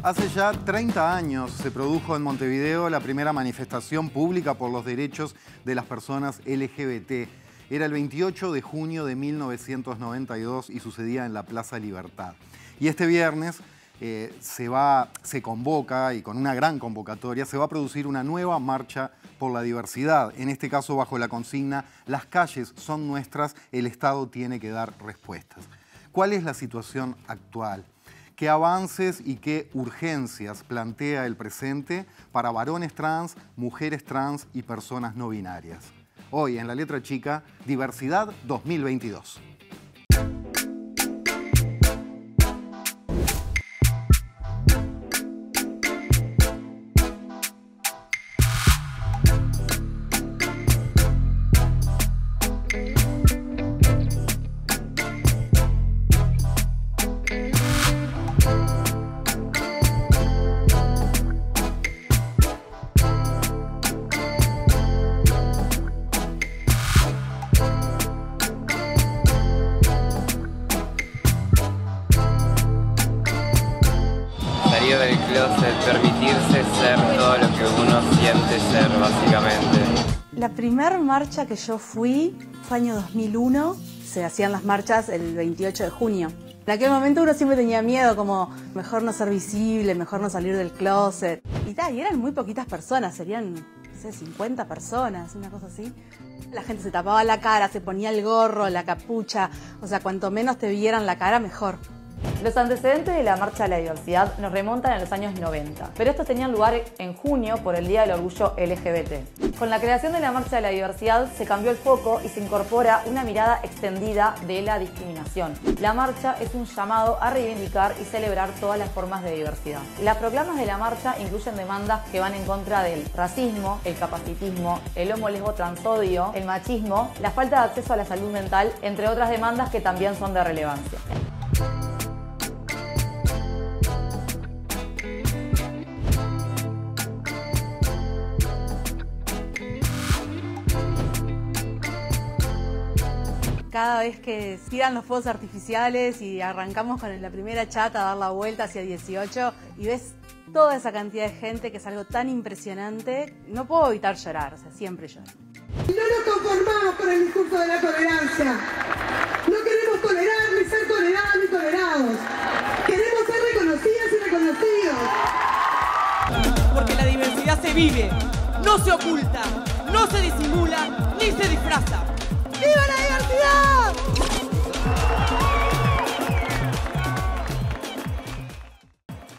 Hace ya 30 años se produjo en Montevideo la primera manifestación pública por los derechos de las personas LGBT. Era el 28 de junio de 1992 y sucedía en la Plaza Libertad. Y este viernes se convoca, y con una gran convocatoria, se va a producir una nueva marcha por la diversidad. En este caso bajo la consigna "Las calles son nuestras, el Estado tiene que dar respuestas". ¿Cuál es la situación actual? ¿Qué avances y qué urgencias plantea el presente para varones trans, mujeres trans y personas no binarias? Hoy en La Letra Chica, Diversidad 2022. Del closet, permitirse ser todo lo que uno siente ser, básicamente. La primera marcha que yo fui fue año 2001, se hacían las marchas el 28 de junio. En aquel momento uno siempre tenía miedo, como mejor no ser visible, mejor no salir del closet. Y eran muy poquitas personas, serían, no sé, 50 personas, una cosa así. La gente se tapaba la cara, se ponía el gorro, la capucha, o sea, cuanto menos te vieran la cara, mejor. Los antecedentes de la Marcha de la Diversidad nos remontan a los años 90, pero estos tenían lugar en junio por el Día del Orgullo LGBT. Con la creación de la Marcha de la Diversidad se cambió el foco y se incorpora una mirada extendida de la discriminación. La marcha es un llamado a reivindicar y celebrar todas las formas de diversidad. Las proclamas de la marcha incluyen demandas que van en contra del racismo, el capacitismo, el homo lesbo transodio, el machismo, la falta de acceso a la salud mental, entre otras demandas que también son de relevancia. Cada vez que tiran los fuegos artificiales y arrancamos con la primera chata a dar la vuelta hacia 18 y ves toda esa cantidad de gente, que es algo tan impresionante, no puedo evitar llorar, o sea, siempre lloro. No nos conformamos con el discurso de la tolerancia. No queremos tolerar ni ser toleradas ni tolerados. Queremos ser reconocidas y reconocidos. Porque la diversidad se vive, no se oculta, no se disimula ni se disfraza. ¡Viva la diversidad!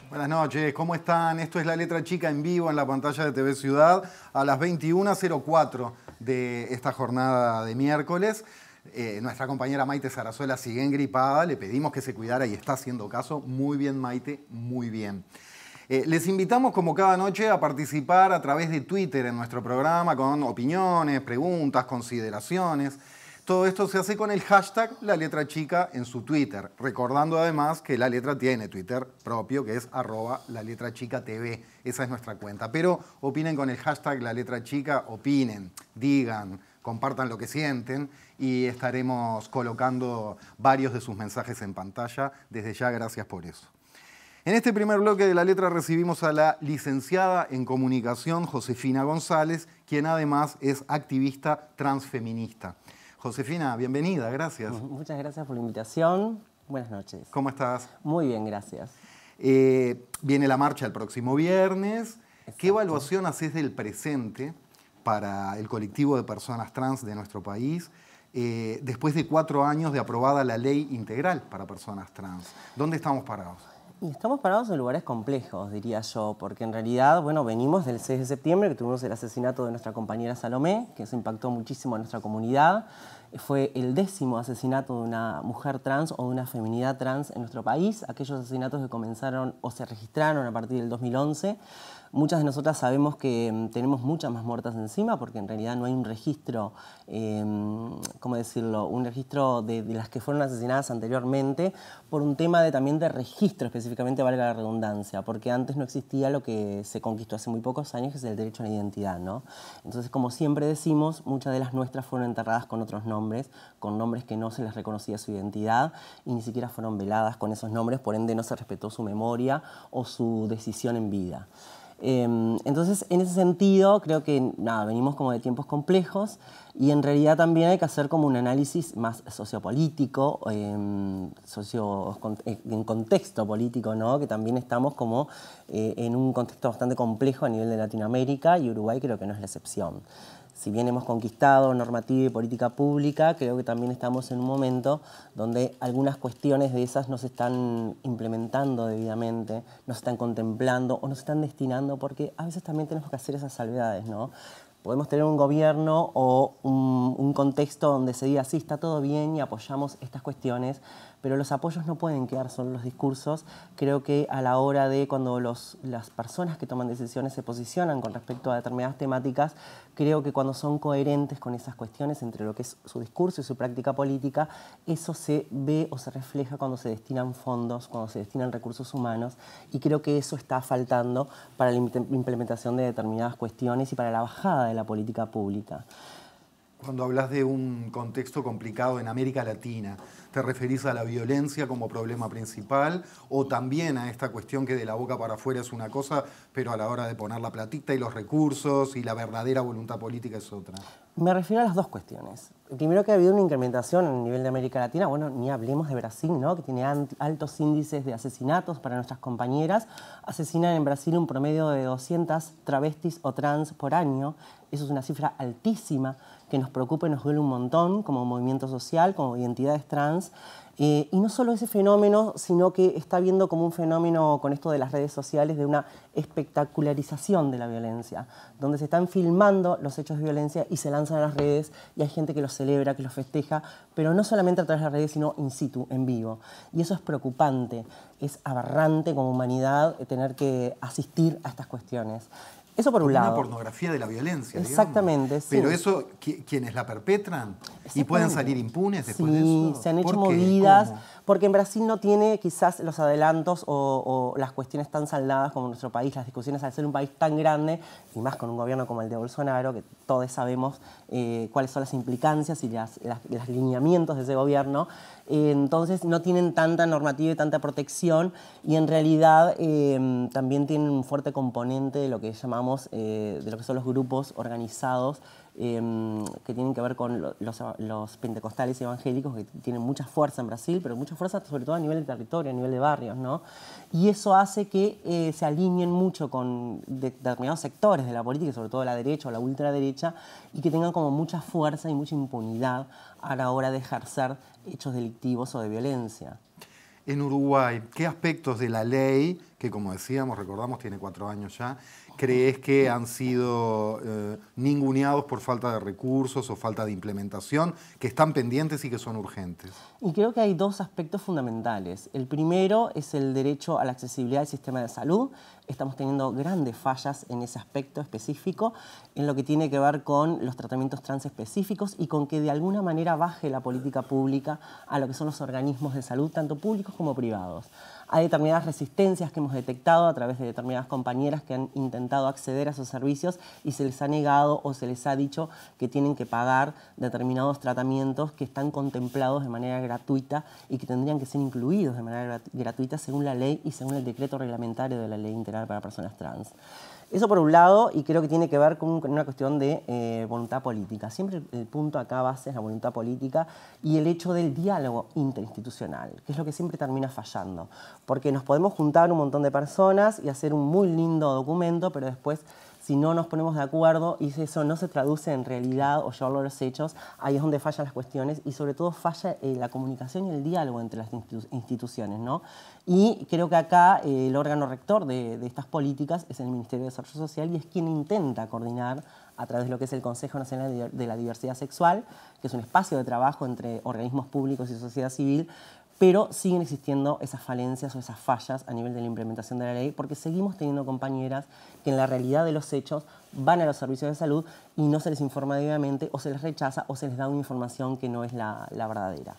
Buenas noches, ¿cómo están? Esto es La Letra Chica en vivo en la pantalla de TV Ciudad a las 21:04 de esta jornada de miércoles. Nuestra compañera Maite Sarazuela sigue engripada, le pedimos que se cuidara y está haciendo caso. Muy bien, Maite, muy bien. Les invitamos, como cada noche, a participar a través de Twitter en nuestro programa con opiniones, preguntas, consideraciones. Todo esto se hace con el hashtag La Letra Chica en su Twitter, recordando además que La Letra tiene Twitter propio, que es @LaLetraChicaTV. Esa es nuestra cuenta. Pero opinen con el hashtag La Letra Chica, opinen, digan, compartan lo que sienten y estaremos colocando varios de sus mensajes en pantalla. Desde ya, gracias por eso. En este primer bloque de La Letra recibimos a la licenciada en comunicación Josefina González, quien además es activista transfeminista. Josefina, bienvenida, gracias. Muchas gracias por la invitación. Buenas noches. ¿Cómo estás? Muy bien, gracias. Viene la marcha el próximo viernes. Exacto. ¿Qué evaluación haces del presente para el colectivo de personas trans de nuestro país después de 4 años de aprobada la ley integral para personas trans? ¿Dónde estamos parados? Y estamos parados en lugares complejos, diría yo, porque en realidad, bueno, venimos del 6 de septiembre, que tuvimos el asesinato de nuestra compañera Salomé, que eso impactó muchísimo a nuestra comunidad. Fue el 10º asesinato de una mujer trans o de una feminidad trans en nuestro país. Aquellos asesinatos que comenzaron o se registraron a partir del 2011, Muchas de nosotras sabemos que tenemos muchas más muertas encima porque en realidad no hay un registro, ¿cómo decirlo? Un registro de las que fueron asesinadas anteriormente por un tema también de registro, específicamente, valga la redundancia, porque antes no existía lo que se conquistó hace muy pocos años, que es el derecho a la identidad, ¿no? Entonces, como siempre decimos, muchas de las nuestras fueron enterradas con otros nombres, con nombres que no se les reconocía su identidad y ni siquiera fueron veladas con esos nombres, por ende no se respetó su memoria o su decisión en vida. Entonces, en ese sentido, creo que nada, venimos como de tiempos complejos y en realidad también hay que hacer como un análisis más sociopolítico, en contexto político, ¿no? Que también estamos como en un contexto bastante complejo a nivel de Latinoamérica y Uruguay creo que no es la excepción. Si bien hemos conquistado normativa y política pública, creo que también estamos en un momento donde algunas cuestiones de esas no se están implementando debidamente, no se están contemplando o no se están destinando, porque a veces también tenemos que hacer esas salvedades, ¿no? Podemos tener un gobierno o un contexto donde se diga, sí, está todo bien y apoyamos estas cuestiones, pero los apoyos no pueden quedar solo en los discursos. Creo que a la hora de cuando las personas que toman decisiones se posicionan con respecto a determinadas temáticas, creo que cuando son coherentes con esas cuestiones entre lo que es su discurso y su práctica política, eso se ve o se refleja cuando se destinan fondos, cuando se destinan recursos humanos, y creo que eso está faltando para la implementación de determinadas cuestiones y para la bajada de la política pública. Cuando hablas de un contexto complicado en América Latina, ¿te referís a la violencia como problema principal o también a esta cuestión que de la boca para afuera es una cosa, pero a la hora de poner la platita y los recursos y la verdadera voluntad política es otra? Me refiero a las dos cuestiones. Primero, que ha habido una incrementación a nivel de América Latina, bueno, ni hablemos de Brasil, ¿no? Que tiene altos índices de asesinatos para nuestras compañeras. Asesinan en Brasil un promedio de 200 travestis o trans por año. Eso es una cifra altísima que nos preocupa y nos duele un montón como movimiento social, como identidades trans. Y no solo ese fenómeno, sino que está viendo como un fenómeno con esto de las redes sociales de una espectacularización de la violencia, donde se están filmando los hechos de violencia y se lanzan a las redes y hay gente que los celebra, que los festeja, pero no solamente a través de las redes, sino in situ, en vivo. Y eso es preocupante, es aberrante como humanidad tener que asistir a estas cuestiones. Eso por un lado. Una pornografía de la violencia, exactamente, digamos. Sí. Pero eso, ¿quiénes la perpetran? ¿Y pueden salir impunes después de eso? Sí, se han hecho movidas, porque en Brasil no tiene quizás los adelantos o las cuestiones tan saldadas como en nuestro país, las discusiones al ser un país tan grande, y más con un gobierno como el de Bolsonaro, que todos sabemos cuáles son las implicancias y los lineamientos de ese gobierno. Entonces no tienen tanta normativa y tanta protección, y en realidad también tienen un fuerte componente de lo que llamamos, de lo que son los grupos organizados, que tienen que ver con los pentecostales y evangélicos, que tienen mucha fuerza en Brasil, pero mucha fuerza sobre todo a nivel de territorio, a nivel de barrios, ¿no? Y eso hace que se alineen mucho con determinados sectores de la política, sobre todo la derecha o la ultraderecha, y que tengan como mucha fuerza y mucha impunidad a la hora de ejercer hechos delictivos o de violencia. En Uruguay, ¿qué aspectos de la ley, que como decíamos, recordamos, tiene 4 años ya, crees que han sido ninguneados por falta de recursos o falta de implementación, que están pendientes y que son urgentes? Y creo que hay dos aspectos fundamentales. El primero es el derecho a la accesibilidad del sistema de salud. Estamos teniendo grandes fallas en ese aspecto específico, en lo que tiene que ver con los tratamientos trans específicos y con que de alguna manera baje la política pública a lo que son los organismos de salud, tanto públicos como privados. Hay determinadas resistencias que hemos detectado a través de determinadas compañeras que han intentado acceder a esos servicios y se les ha negado o se les ha dicho que tienen que pagar determinados tratamientos que están contemplados de manera gratuita y que tendrían que ser incluidos de manera gratuita según la ley y según el decreto reglamentario de la Ley Integral para Personas Trans. Eso por un lado, y creo que tiene que ver con una cuestión de voluntad política. Siempre el punto acá base es la voluntad política y el hecho del diálogo interinstitucional, que es lo que siempre termina fallando. Porque nos podemos juntar un montón de personas y hacer un muy lindo documento, pero después, si no nos ponemos de acuerdo y eso no se traduce en realidad o llevarlo a los hechos, ahí es donde fallan las cuestiones y sobre todo falla la comunicación y el diálogo entre las instituciones, ¿no? Y creo que acá el órgano rector de estas políticas es el Ministerio de Desarrollo Social y es quien intenta coordinar a través de lo que es el Consejo Nacional de la Diversidad Sexual, que es un espacio de trabajo entre organismos públicos y sociedad civil, pero siguen existiendo esas falencias o esas fallas a nivel de la implementación de la ley, porque seguimos teniendo compañeras que en la realidad de los hechos van a los servicios de salud y no se les informa debidamente, o se les rechaza, o se les da una información que no es la verdadera.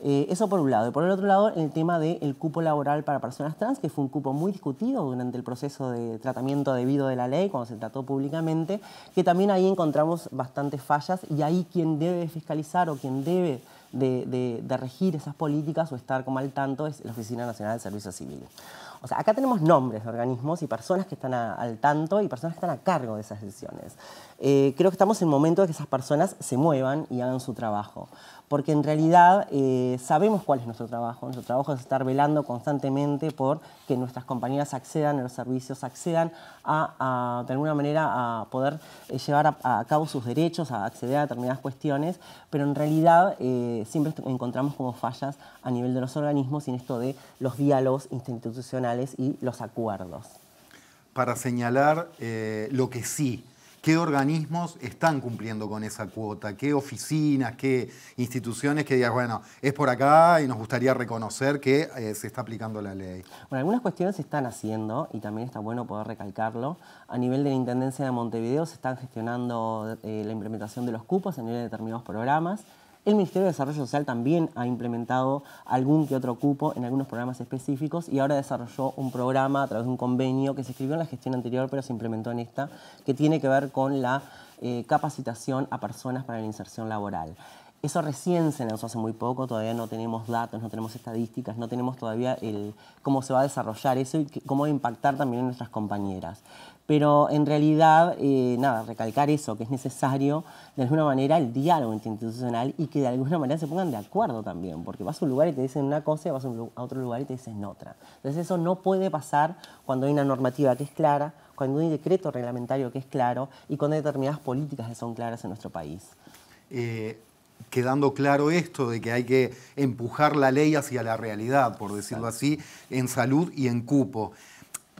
Eso por un lado. Y por el otro lado, el tema del cupo laboral para personas trans, que fue un cupo muy discutido durante el proceso de tratamiento debido de la ley, cuando se trató públicamente, que también ahí encontramos bastantes fallas, y ahí quien debe fiscalizar o quien debe de regir esas políticas o estar como al tanto es la Oficina Nacional del Servicio Civil. O sea, acá tenemos nombres de organismos y personas que están al tanto y personas que están a cargo de esas decisiones. Creo que estamos en el momento de que esas personas se muevan y hagan su trabajo. Porque en realidad sabemos cuál es nuestro trabajo. Nuestro trabajo es estar velando constantemente por que nuestras compañeras accedan a los servicios, accedan de alguna manera a poder llevar a cabo sus derechos, a acceder a determinadas cuestiones, pero en realidad siempre encontramos como fallas a nivel de los organismos y en esto de los diálogos institucionales y los acuerdos. Para señalar lo que sí, ¿qué organismos están cumpliendo con esa cuota? ¿Qué oficinas, qué instituciones que digan, bueno, es por acá y nos gustaría reconocer que se está aplicando la ley? Bueno, algunas cuestiones se están haciendo y también está bueno poder recalcarlo. A nivel de la Intendencia de Montevideo se están gestionando la implementación de los cupos a nivel de determinados programas. El Ministerio de Desarrollo Social también ha implementado algún que otro cupo en algunos programas específicos y ahora desarrolló un programa a través de un convenio que se escribió en la gestión anterior pero se implementó en esta, que tiene que ver con la capacitación a personas para la inserción laboral. Eso recién se lanzó hace muy poco, todavía no tenemos datos, no tenemos estadísticas, no tenemos todavía cómo se va a desarrollar eso y cómo va a impactar también en nuestras compañeras. Pero en realidad, nada, recalcar eso, que es necesario de alguna manera el diálogo interinstitucional y que de alguna manera se pongan de acuerdo también, porque vas a un lugar y te dicen una cosa y vas a otro lugar y te dicen otra. Entonces eso no puede pasar cuando hay una normativa que es clara, cuando hay un decreto reglamentario que es claro y cuando hay determinadas políticas que son claras en nuestro país. Quedando claro esto de que hay que empujar la ley hacia la realidad, por decirlo así, en salud y en cupo.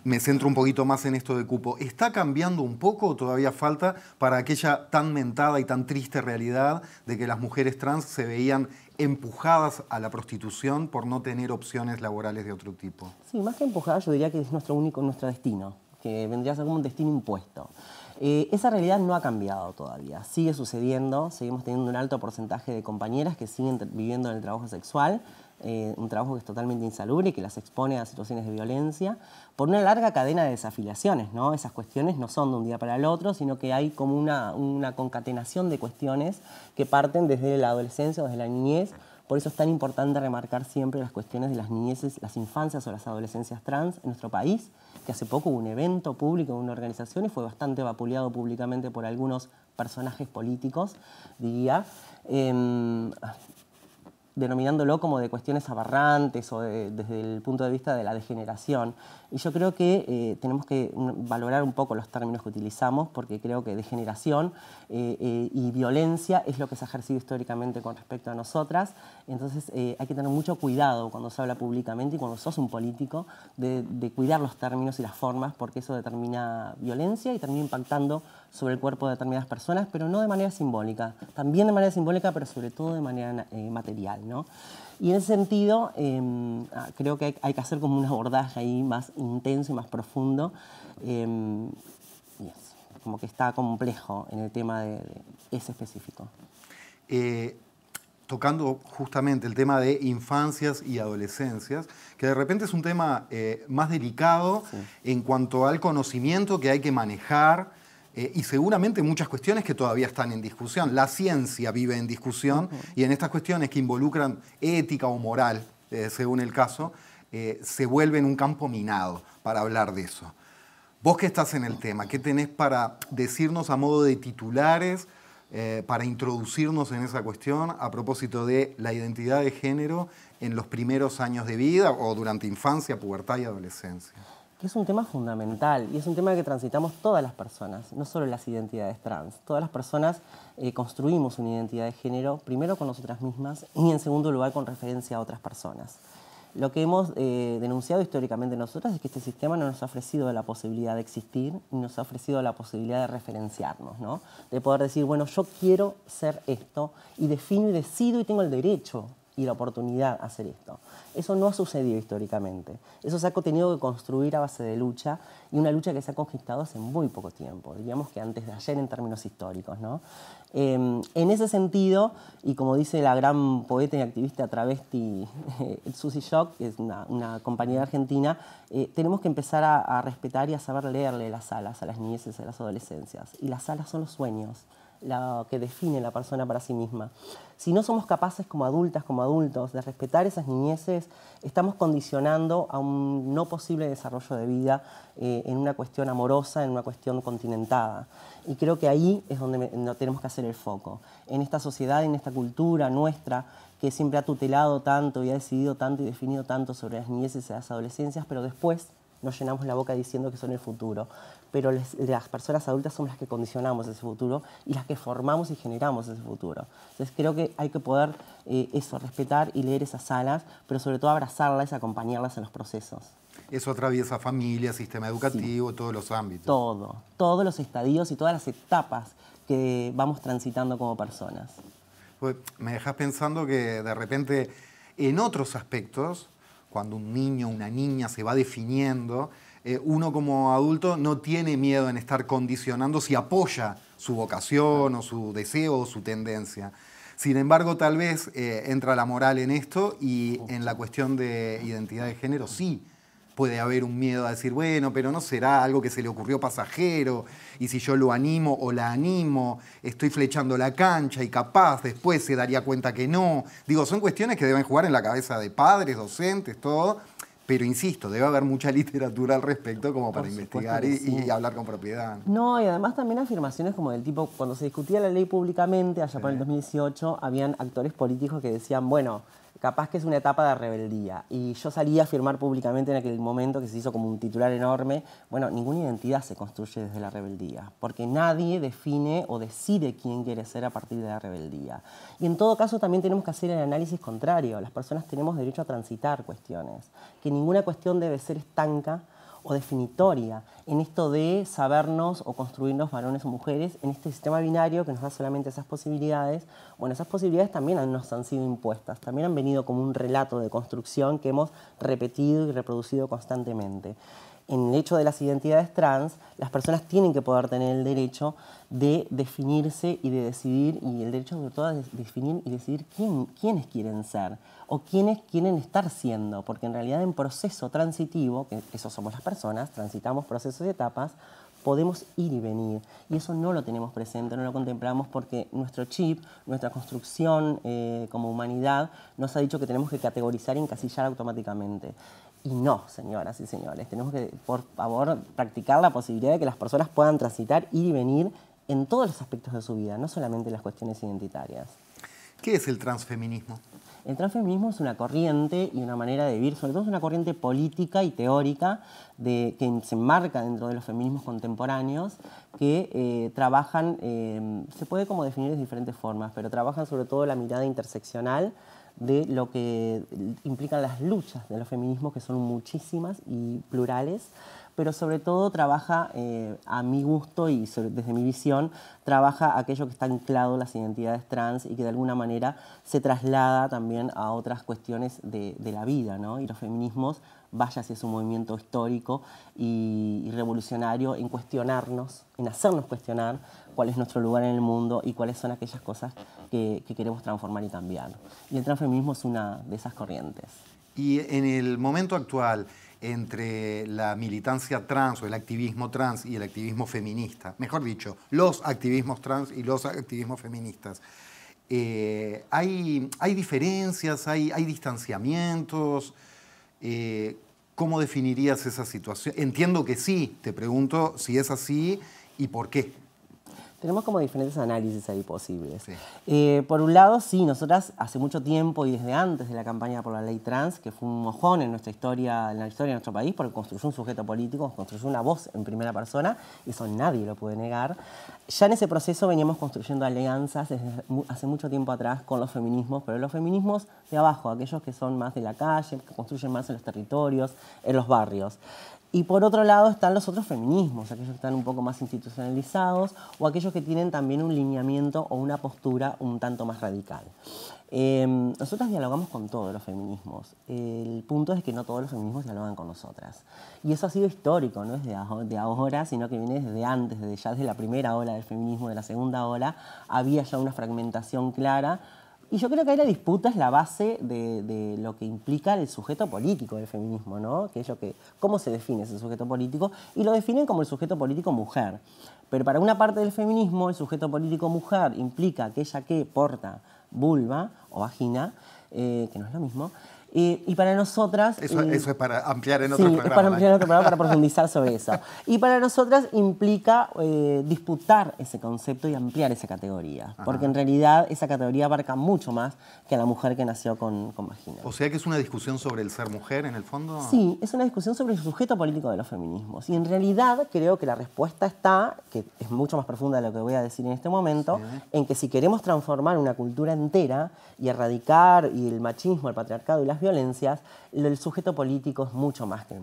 Me centro un poquito más en esto de cupo. ¿Está cambiando un poco o todavía falta para aquella tan mentada y tan triste realidad de que las mujeres trans se veían empujadas a la prostitución por no tener opciones laborales de otro tipo? Sí, más que empujadas yo diría que es nuestro destino, que vendría a ser como un destino impuesto. Esa realidad no ha cambiado todavía, sigue sucediendo, seguimos teniendo un alto porcentaje de compañeras que siguen viviendo en el trabajo sexual, un trabajo que es totalmente insalubre y que las expone a situaciones de violencia, por una larga cadena de desafiliaciones, ¿no? Esas cuestiones no son de un día para el otro, sino que hay como una concatenación de cuestiones que parten desde la adolescencia o desde la niñez. Por eso es tan importante remarcar siempre las cuestiones de las niñeces, las infancias o las adolescencias trans en nuestro país, que hace poco hubo un evento público en una organización y fue bastante vapuleado públicamente por algunos personajes políticos, diría, denominándolo como de cuestiones aberrantes o desde el punto de vista de la degeneración. Y yo creo que tenemos que valorar un poco los términos que utilizamos porque creo que degeneración y violencia es lo que se ha ejercido históricamente con respecto a nosotras. Entonces hay que tener mucho cuidado cuando se habla públicamente y cuando sos un político de cuidar los términos y las formas porque eso determina violencia y termina impactando sobre el cuerpo de determinadas personas, pero no de manera simbólica. También de manera simbólica, pero sobre todo de manera material, ¿no? Y en ese sentido, creo que hay que hacer como un abordaje ahí más intenso y más profundo. Y es como que está complejo en el tema de ese específico. Tocando justamente el tema de infancias y adolescencias, que de repente es un tema más delicado en cuanto al conocimiento que hay que manejar, y seguramente muchas cuestiones que todavía están en discusión. La ciencia vive en discusión y en estas cuestiones que involucran ética o moral, según el caso, se vuelven un campo minado para hablar de eso. Vos que estás en el tema, ¿qué tenés para decirnos a modo de titulares, para introducirnos en esa cuestión a propósito de la identidad de género en los primeros años de vida o durante infancia, pubertad y adolescencia? Que es un tema fundamental y es un tema que transitamos todas las personas, no solo las identidades trans. Todas las personas construimos una identidad de género, primero con nosotras mismas y en segundo lugar con referencia a otras personas. Lo que hemos denunciado históricamente nosotras es que este sistema no nos ha ofrecido la posibilidad de existir y nos ha ofrecido la posibilidad de referenciarnos, ¿no? De poder decir, bueno, yo quiero ser esto y defino y decido y tengo el derecho y la oportunidad a hacer esto. Eso no ha sucedido históricamente. Eso se ha tenido que construir a base de lucha, y una lucha que se ha conquistado hace muy poco tiempo, diríamos que antes de ayer en términos históricos, ¿no? En ese sentido, y como dice la gran poeta y activista travesti Susy Shock, que es una compañera argentina, tenemos que empezar a respetar y a saber leerle las alas a las niñeces y a las adolescencias. Y las alas son los sueños, lo que define la persona para sí misma. Si no somos capaces como adultas, como adultos, de respetar esas niñeces, estamos condicionando a un no posible desarrollo de vida en una cuestión amorosa, en una cuestión continentada. Y creo que ahí es donde tenemos que hacer el foco. En esta sociedad, en esta cultura nuestra, que siempre ha tutelado tanto y ha decidido tanto y definido tanto sobre las niñeces y las adolescencias, pero después nos llenamos la boca diciendo que son el futuro. Pero las personas adultas somos las que condicionamos ese futuro y las que formamos y generamos ese futuro. Entonces creo que hay que poder respetar y leer esas alas, pero sobre todo abrazarlas y acompañarlas en los procesos. Eso atraviesa familia, sistema educativo, sí, todos los ámbitos. Todos los estadios y todas las etapas que vamos transitando como personas. Pues me dejas pensando que de repente en otros aspectos, cuando un niño o una niña se va definiendo, uno como adulto no tiene miedo en estar condicionando si apoya su vocación o su deseo o su tendencia. Sin embargo, tal vez entra la moral en esto, y en la cuestión de identidad de género sí puede haber un miedo a decir, bueno, pero no será algo que se le ocurrió pasajero, y si yo lo animo o la animo, estoy flechando la cancha y capaz después se daría cuenta que no. Digo, son cuestiones que deben jugar en la cabeza de padres, docentes, todo, pero insisto, debe haber mucha literatura al respecto como para investigar y hablar con propiedad. No, y además también afirmaciones como del tipo, cuando se discutía la ley públicamente, allá por el 2018, habían actores políticos que decían, bueno, capaz que es una etapa de rebeldía. Y yo salí a afirmar públicamente en aquel momento, que se hizo como un titular enorme, bueno, ninguna identidad se construye desde la rebeldía, porque nadie define o decide quién quiere ser a partir de la rebeldía. Y en todo caso también tenemos que hacer el análisis contrario. Las personas tenemos derecho a transitar cuestiones, que ninguna cuestión debe ser estanca o definitoria en esto de sabernos o construirnos varones o mujeres en este sistema binario que nos da solamente esas posibilidades. Bueno, esas posibilidades también nos han sido impuestas, también han venido como un relato de construcción que hemos repetido y reproducido constantemente. En el hecho de las identidades trans, las personas tienen que poder tener el derecho de definirse y de decidir, y el derecho sobre todo de definir y decidir quiénes quieren ser o quiénes quieren estar siendo, porque en realidad en proceso transitivo, que eso somos las personas, transitamos procesos y etapas, podemos ir y venir, y eso no lo tenemos presente, no lo contemplamos porque nuestro chip, nuestra construcción como humanidad nos ha dicho que tenemos que categorizar y encasillar automáticamente. Y no, señoras y señores, tenemos que, por favor, practicar la posibilidad de que las personas puedan transitar, ir y venir en todos los aspectos de su vida, no solamente en las cuestiones identitarias. ¿Qué es el transfeminismo? El transfeminismo es una corriente y una manera de vivir, sobre todo es una corriente política y teórica que se enmarca dentro de los feminismos contemporáneos, que trabajan, se puede como definir de diferentes formas, pero trabajan sobre todo la mirada interseccional de lo que implican las luchas de los feminismos, que son muchísimas y plurales, pero sobre todo trabaja, a mi gusto y desde mi visión, trabaja aquello que está anclado en las identidades trans y que de alguna manera se traslada también a otras cuestiones de la vida, ¿no? Y los feminismos, vaya si es un movimiento histórico y revolucionario en cuestionarnos, en hacernos cuestionar cuál es nuestro lugar en el mundo y cuáles son aquellas cosas que queremos transformar y cambiar. Y el transfeminismo es una de esas corrientes. Y en el momento actual, entre la militancia trans o el activismo trans y el activismo feminista, mejor dicho, los activismos trans y los activismos feministas, ¿hay diferencias, hay distanciamientos? ¿Cómo definirías esa situación? Entiendo que sí, te pregunto si es así y por qué. Tenemos como diferentes análisis ahí posibles. Sí. Por un lado, sí, nosotras hace mucho tiempo y desde antes de la campaña por la ley trans, que fue un mojón en nuestra historia, en la historia de nuestro país, porque construyó un sujeto político, construyó una voz en primera persona, y eso nadie lo puede negar. Ya en ese proceso veníamos construyendo alianzas desde hace mucho tiempo atrás con los feminismos, pero los feminismos de abajo, aquellos que son más de la calle, que construyen más en los territorios, en los barrios. Y por otro lado están los otros feminismos, aquellos que están un poco más institucionalizados o aquellos que tienen también un lineamiento o una postura un tanto más radical. Nosotras dialogamos con todos los feminismos. El punto es que no todos los feminismos dialogan con nosotras. Y eso ha sido histórico, no es de ahora, sino que viene desde antes, ya desde la primera ola del feminismo, de la segunda ola, había ya una fragmentación clara. Y yo creo que ahí la disputa es la base de lo que implica el sujeto político del feminismo, ¿no? ¿Cómo se define ese sujeto político? Y lo definen como el sujeto político mujer. Pero para una parte del feminismo, el sujeto político mujer implica aquella que porta vulva o vagina, que no es lo mismo. Y para nosotras... Eso es para ampliar en otro programa. Sí, es para ampliar en otro programa, para profundizar sobre eso. Y para nosotras implica disputar ese concepto y ampliar esa categoría. Ajá. Porque en realidad esa categoría abarca mucho más que a la mujer que nació con vagina. O sea que es una discusión sobre el ser mujer, en el fondo. Sí, es una discusión sobre el sujeto político de los feminismos. Y en realidad creo que la respuesta está, que es mucho más profunda de lo que voy a decir en este momento, sí, en que si queremos transformar una cultura entera y erradicar el machismo, el patriarcado y las violencias, el sujeto político es mucho más que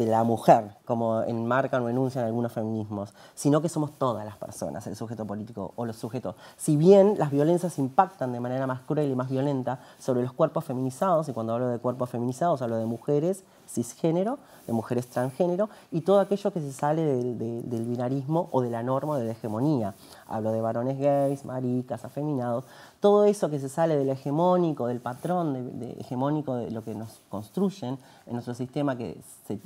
la mujer, como enmarcan o enuncian algunos feminismos, sino que somos todas las personas, el sujeto político o los sujetos. Si bien las violencias impactan de manera más cruel y más violenta sobre los cuerpos feminizados, y cuando hablo de cuerpos feminizados hablo de mujeres cisgénero, de mujeres transgénero, y todo aquello que se sale del binarismo o de la norma o de la hegemonía. Hablo de varones gays, maricas, afeminados, todo eso que se sale del hegemónico, del patrón hegemónico de lo que nos construyen en nuestro sistema que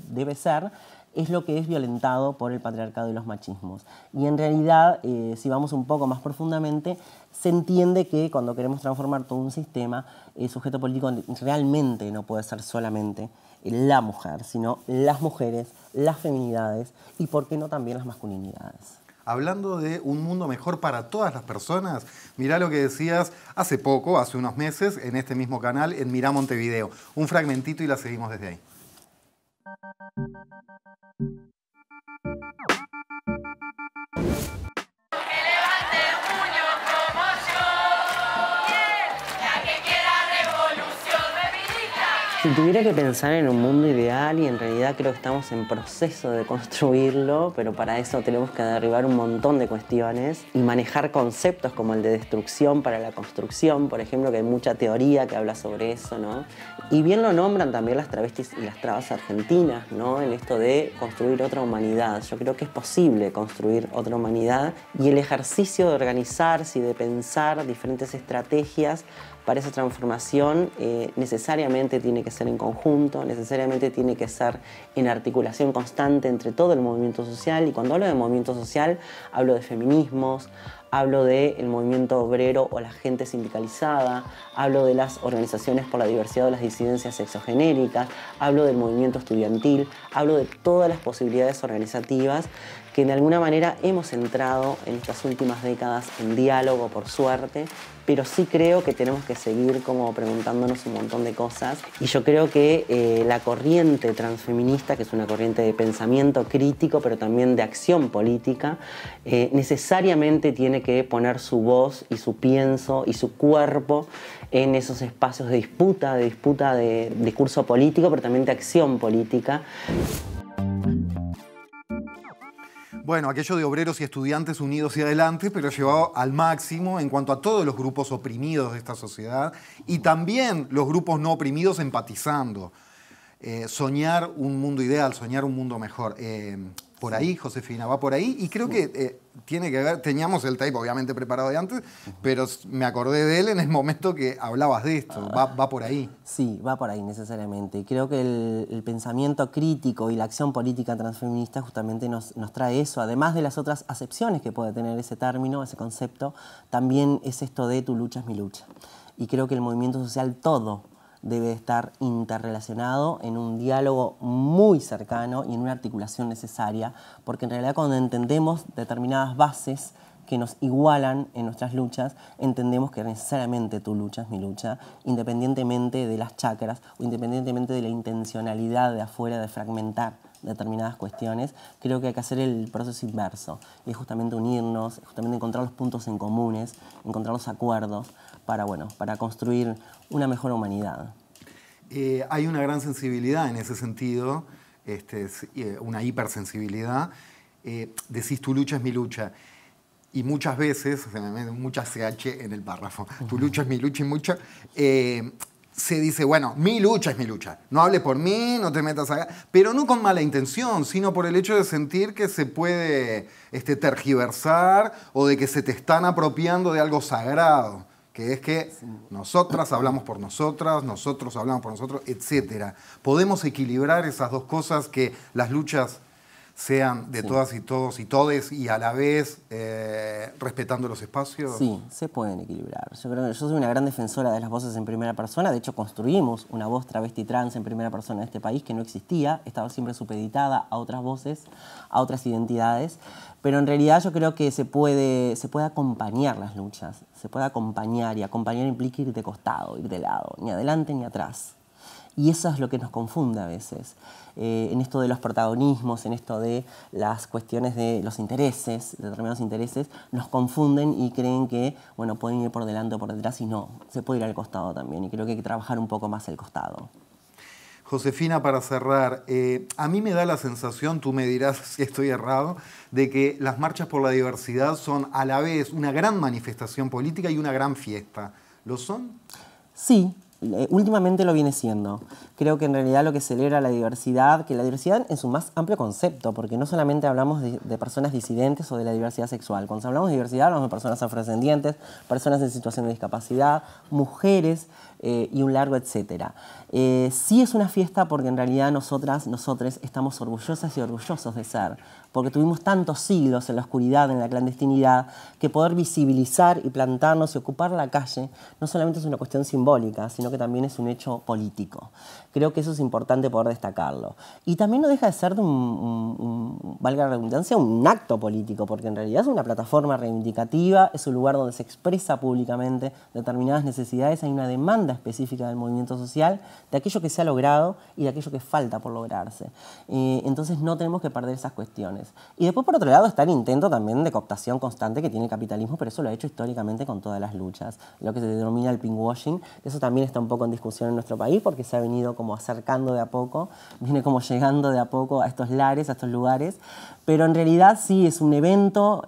debe ser, es lo que es violentado por el patriarcado y los machismos. Y en realidad, si vamos un poco más profundamente, se entiende que cuando queremos transformar todo un sistema, el sujeto político realmente no puede ser solamente la mujer, sino las mujeres, las feminidades y, ¿por qué no, también las masculinidades? Hablando de un mundo mejor para todas las personas, mirá lo que decías hace poco, hace unos meses, en este mismo canal, en Mirá Montevideo. Un fragmentito y la seguimos desde ahí. Si tuviera que pensar en un mundo ideal, y en realidad creo que estamos en proceso de construirlo, pero para eso tenemos que derribar un montón de cuestiones y manejar conceptos como el de destrucción para la construcción, por ejemplo, que hay mucha teoría que habla sobre eso, ¿no? Y bien lo nombran también las travestis y las trabas argentinas, ¿no? En esto de construir otra humanidad. Yo creo que es posible construir otra humanidad, y el ejercicio de organizarse y de pensar diferentes estrategias para esa transformación necesariamente tiene que ser en conjunto, necesariamente tiene que ser en articulación constante entre todo el movimiento social. Y cuando hablo de movimiento social, hablo de feminismos, hablo del movimiento obrero o la gente sindicalizada, hablo de las organizaciones por la diversidad o las disidencias sexogenéricas, hablo del movimiento estudiantil, hablo de todas las posibilidades organizativas que de alguna manera hemos entrado en estas últimas décadas en diálogo, por suerte, pero sí creo que tenemos que seguir como preguntándonos un montón de cosas. Y yo creo que la corriente transfeminista, que es una corriente de pensamiento crítico, pero también de acción política, necesariamente tiene que poner su voz y su pienso y su cuerpo en esos espacios de disputa de discurso político, pero también de acción política. Bueno, aquello de obreros y estudiantes unidos y adelante, pero llevado al máximo en cuanto a todos los grupos oprimidos de esta sociedad y también los grupos no oprimidos empatizando. Soñar un mundo ideal, soñar un mundo mejor. Por ahí, Josefina, va por ahí. Y creo que tiene que ver, teníamos el tape obviamente preparado de antes, pero me acordé de él en el momento que hablabas de esto. Va por ahí. Sí, va por ahí necesariamente. Y creo que el pensamiento crítico y la acción política transfeminista justamente nos trae eso. Además de las otras acepciones que puede tener ese término, ese concepto, también es esto de tu lucha es mi lucha. Y creo que el movimiento social todo debe estar interrelacionado en un diálogo muy cercano y en una articulación necesaria, porque en realidad cuando entendemos determinadas bases que nos igualan en nuestras luchas, entendemos que necesariamente tu lucha es mi lucha, independientemente de las chacras o independientemente de la intencionalidad de afuera de fragmentar determinadas cuestiones. Creo que hay que hacer el proceso inverso, y es justamente unirnos, es justamente encontrar los puntos en comunes, encontrar los acuerdos para construir una mejor humanidad. Hay una gran sensibilidad en ese sentido. una hipersensibilidad, decís tu lucha es mi lucha. Y muchas veces, se me mete mucha CH en el párrafo, tu lucha es mi lucha y mucha, se dice, bueno, mi lucha es mi lucha, no hables por mí, no te metas acá, pero no con mala intención, sino por el hecho de sentir que se puede tergiversar o de que se te están apropiando de algo sagrado, que es que nosotras hablamos por nosotras, nosotros hablamos por nosotros, etc. ¿Podemos equilibrar esas dos cosas, que las luchas sean de todas y todos y todes y a la vez respetando los espacios? Sí, se pueden equilibrar. Yo creo que yo soy una gran defensora de las voces en primera persona. De hecho, construimos una voz travesti trans en primera persona en este país que no existía. Estaba siempre supeditada a otras voces, a otras identidades. Pero en realidad yo creo que se puede acompañar las luchas. Se puede acompañar, y acompañar implica ir de costado, ir de lado, ni adelante ni atrás. Y eso es lo que nos confunde a veces. En esto de los protagonismos, en esto de las cuestiones de los intereses, determinados intereses, nos confunden y creen que, bueno, pueden ir por delante o por detrás, y no, se puede ir al costado también. Y creo que hay que trabajar un poco más el costado. Josefina, para cerrar, a mí me da la sensación, tú me dirás si estoy errado, de que las marchas por la diversidad son a la vez una gran manifestación política y una gran fiesta. ¿Lo son? Sí. Últimamente lo viene siendo. Creo que en realidad lo que celebra la diversidad, que la diversidad en su más amplio concepto, porque no solamente hablamos de personas disidentes o de la diversidad sexual. Cuando hablamos de diversidad hablamos de personas afrodescendientes, personas en situación de discapacidad, mujeres y un largo etcétera. Sí es una fiesta porque en realidad nosotros estamos orgullosas y orgullosos de ser, porque tuvimos tantos siglos en la oscuridad, en la clandestinidad, que poder visibilizar y plantarnos y ocupar la calle no solamente es una cuestión simbólica, sino que también es un hecho político. Creo que eso es importante poder destacarlo. Y también no deja de ser, valga la redundancia, un acto político, porque en realidad es una plataforma reivindicativa, es un lugar donde se expresa públicamente determinadas necesidades, hay una demanda específica del movimiento social, de aquello que se ha logrado y de aquello que falta por lograrse. Entonces no tenemos que perder esas cuestiones. Y después, por otro lado, está el intento también de cooptación constante que tiene el capitalismo, pero eso lo ha hecho históricamente con todas las luchas. Lo que se denomina el pinkwashing, eso también está un poco en discusión en nuestro país porque se ha venido como acercando de a poco, viene como llegando de a poco a estos lares, a estos lugares, pero en realidad sí es un evento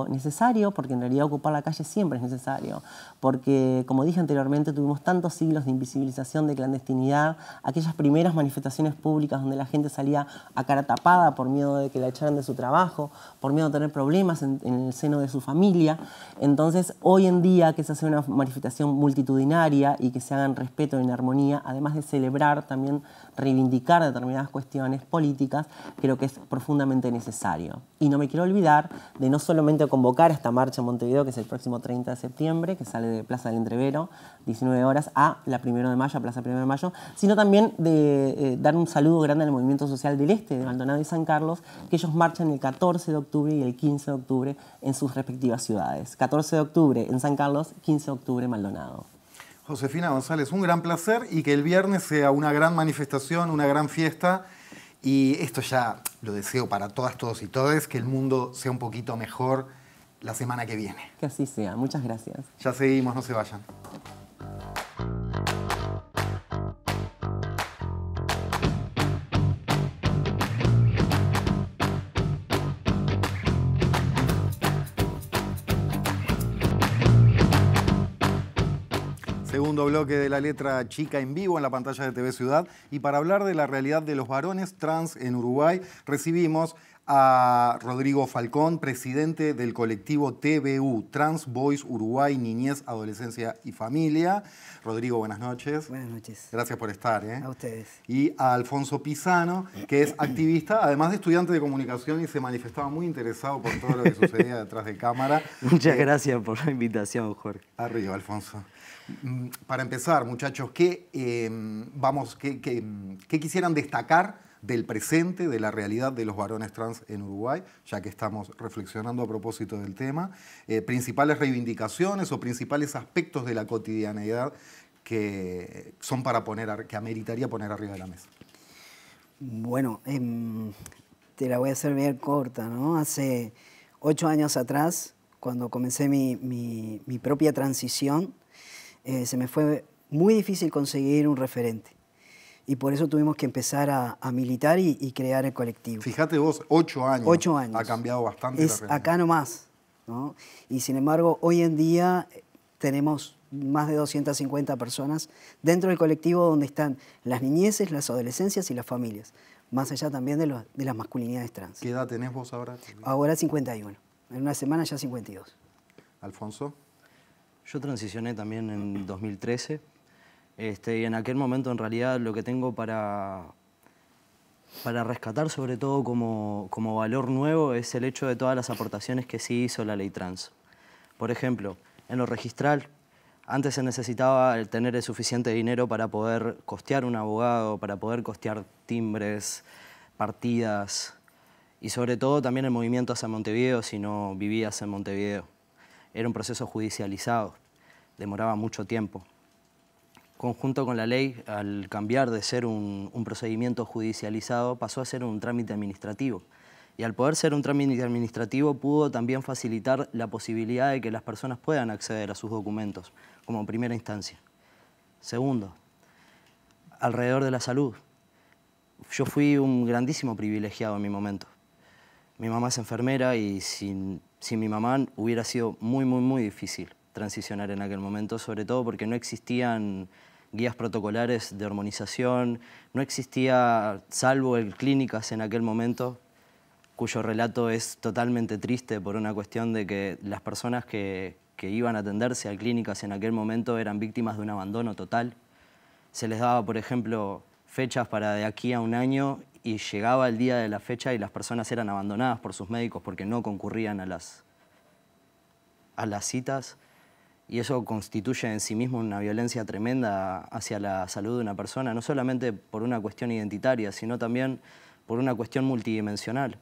necesario, porque en realidad ocupar la calle siempre es necesario, porque como dije anteriormente tuvimos tantos siglos de invisibilización, de clandestinidad, aquellas primeras manifestaciones públicas donde la gente salía a cara tapada por miedo de que la echaran de su trabajo, por miedo de tener problemas en el seno de su familia. Entonces hoy en día que se hace una manifestación multitudinaria y que se haga en respeto y en armonía, además de celebrar, también reivindicar determinadas cuestiones políticas, creo que es profundamente necesario. Y no me quiero olvidar de no solamente convocar esta marcha en Montevideo, que es el próximo 30 de septiembre, que sale de Plaza del Entrevero, 19 horas, a la 1 de mayo, a Plaza 1 de mayo, sino también de dar un saludo grande al Movimiento Social del Este, de Maldonado y San Carlos, que ellos marchan el 14 de octubre y el 15 de octubre en sus respectivas ciudades. 14 de octubre en San Carlos, 15 de octubre en Maldonado. Josefina González, un gran placer y que el viernes sea una gran manifestación, una gran fiesta. Y esto ya lo deseo para todas, todos y todes, que el mundo sea un poquito mejor la semana que viene. Que así sea. Muchas gracias. Ya seguimos, no se vayan. Segundo bloque de La Letra Chica en vivo en la pantalla de TV Ciudad. Y para hablar de la realidad de los varones trans en Uruguay, recibimos a Rodrigo Falcón, presidente del colectivo TBU, Trans Boys Uruguay, Niñez, Adolescencia y Familia. Rodrigo, buenas noches. Buenas noches. Gracias por estar. A ustedes. Y a Alfonso Pisano, que es activista, además de estudiante de comunicación, y se manifestaba muy interesado por todo lo que sucedía detrás de cámara. Muchas gracias por la invitación, Jorge. Arriba, Alfonso. Para empezar, muchachos, ¿qué quisieran destacar del presente, de la realidad de los varones trans en Uruguay, ya que estamos reflexionando a propósito del tema? Principales reivindicaciones o principales aspectos de la cotidianeidad que son que ameritaría poner arriba de la mesa. Bueno, te la voy a hacer bien corta, ¿no? Hace 8 años atrás, cuando comencé mi propia transición, se me fue muy difícil conseguir un referente. y por eso tuvimos que empezar a militar y crear el colectivo. Fíjate vos, 8 años. 8 años. Ha cambiado bastante Es la realidad. acá nomás, ¿no? Y sin embargo, hoy en día tenemos más de 250 personas dentro del colectivo donde están las niñeces, las adolescencias y las familias, más allá también de las masculinidades trans. ¿Qué edad tenés vos ahora? Ahora 51, en una semana ya 52. Alfonso. Yo transicioné también en 2013 y en aquel momento en realidad lo que tengo para rescatar sobre todo como valor nuevo es el hecho de todas las aportaciones que sí hizo la ley trans. Por ejemplo, en lo registral, antes se necesitaba tener el suficiente dinero para poder costear un abogado, para poder costear timbres, partidas y sobre todo también el movimiento hacia Montevideo si no vivías en Montevideo. Era un proceso judicializado, demoraba mucho tiempo. Conjunto con la ley, al cambiar de ser un procedimiento judicializado, pasó a ser un trámite administrativo. Y al poder ser un trámite administrativo, pudo también facilitar la posibilidad de que las personas puedan acceder a sus documentos, como primera instancia. Segundo, alrededor de la salud. Yo fui un grandísimo privilegiado en mi momento. Mi mamá es enfermera y sin mi mamá hubiera sido muy difícil transicionar en aquel momento, sobre todo porque no existían guías protocolares de hormonización, no existía, salvo en clínicas en aquel momento, cuyo relato es totalmente triste por una cuestión de que las personas que iban a atenderse a clínicas en aquel momento eran víctimas de un abandono total. Se les daba, por ejemplo, fechas para de aquí a un año y llegaba el día de la fecha y las personas eran abandonadas por sus médicos porque no concurrían a las citas. Y eso constituye en sí mismo una violencia tremenda hacia la salud de una persona, no solamente por una cuestión identitaria, sino también por una cuestión multidimensional.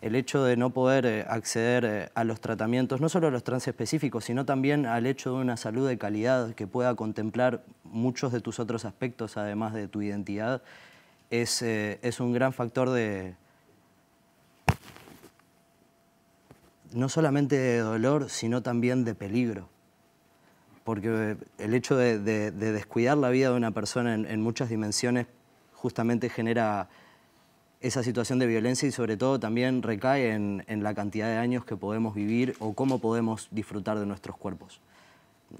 El hecho de no poder acceder a los tratamientos, no solo a los transespecíficos, sino también al hecho de una salud de calidad que pueda contemplar muchos de tus otros aspectos, además de tu identidad, es un gran factor de no solamente de dolor, sino también de peligro. Porque el hecho de descuidar la vida de una persona en muchas dimensiones justamente genera esa situación de violencia y sobre todo también recae en la cantidad de años que podemos vivir o cómo podemos disfrutar de nuestros cuerpos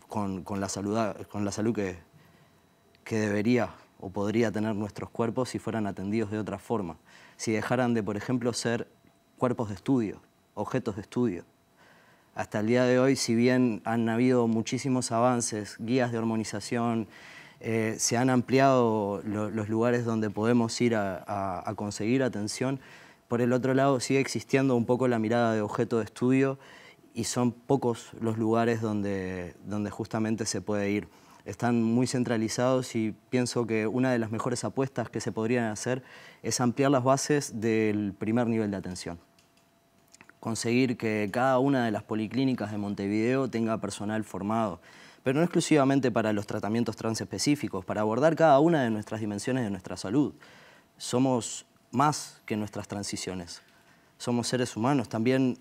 con la salud que debería o podría tener nuestros cuerpos si fueran atendidos de otra forma. Si dejaran de, por ejemplo, ser cuerpos de estudio, objetos de estudio. Hasta el día de hoy, si bien han habido muchísimos avances, guías de hormonización, se han ampliado los lugares donde podemos ir a conseguir atención, por el otro lado sigue existiendo un poco la mirada de objeto de estudio y son pocos los lugares donde justamente se puede ir. Están muy centralizados y pienso que una de las mejores apuestas que se podrían hacer es ampliar las bases del primer nivel de atención. Conseguir que cada una de las policlínicas de Montevideo tenga personal formado, pero no exclusivamente para los tratamientos transespecíficos, para abordar cada una de nuestras dimensiones de nuestra salud. Somos más que nuestras transiciones, somos seres humanos. También,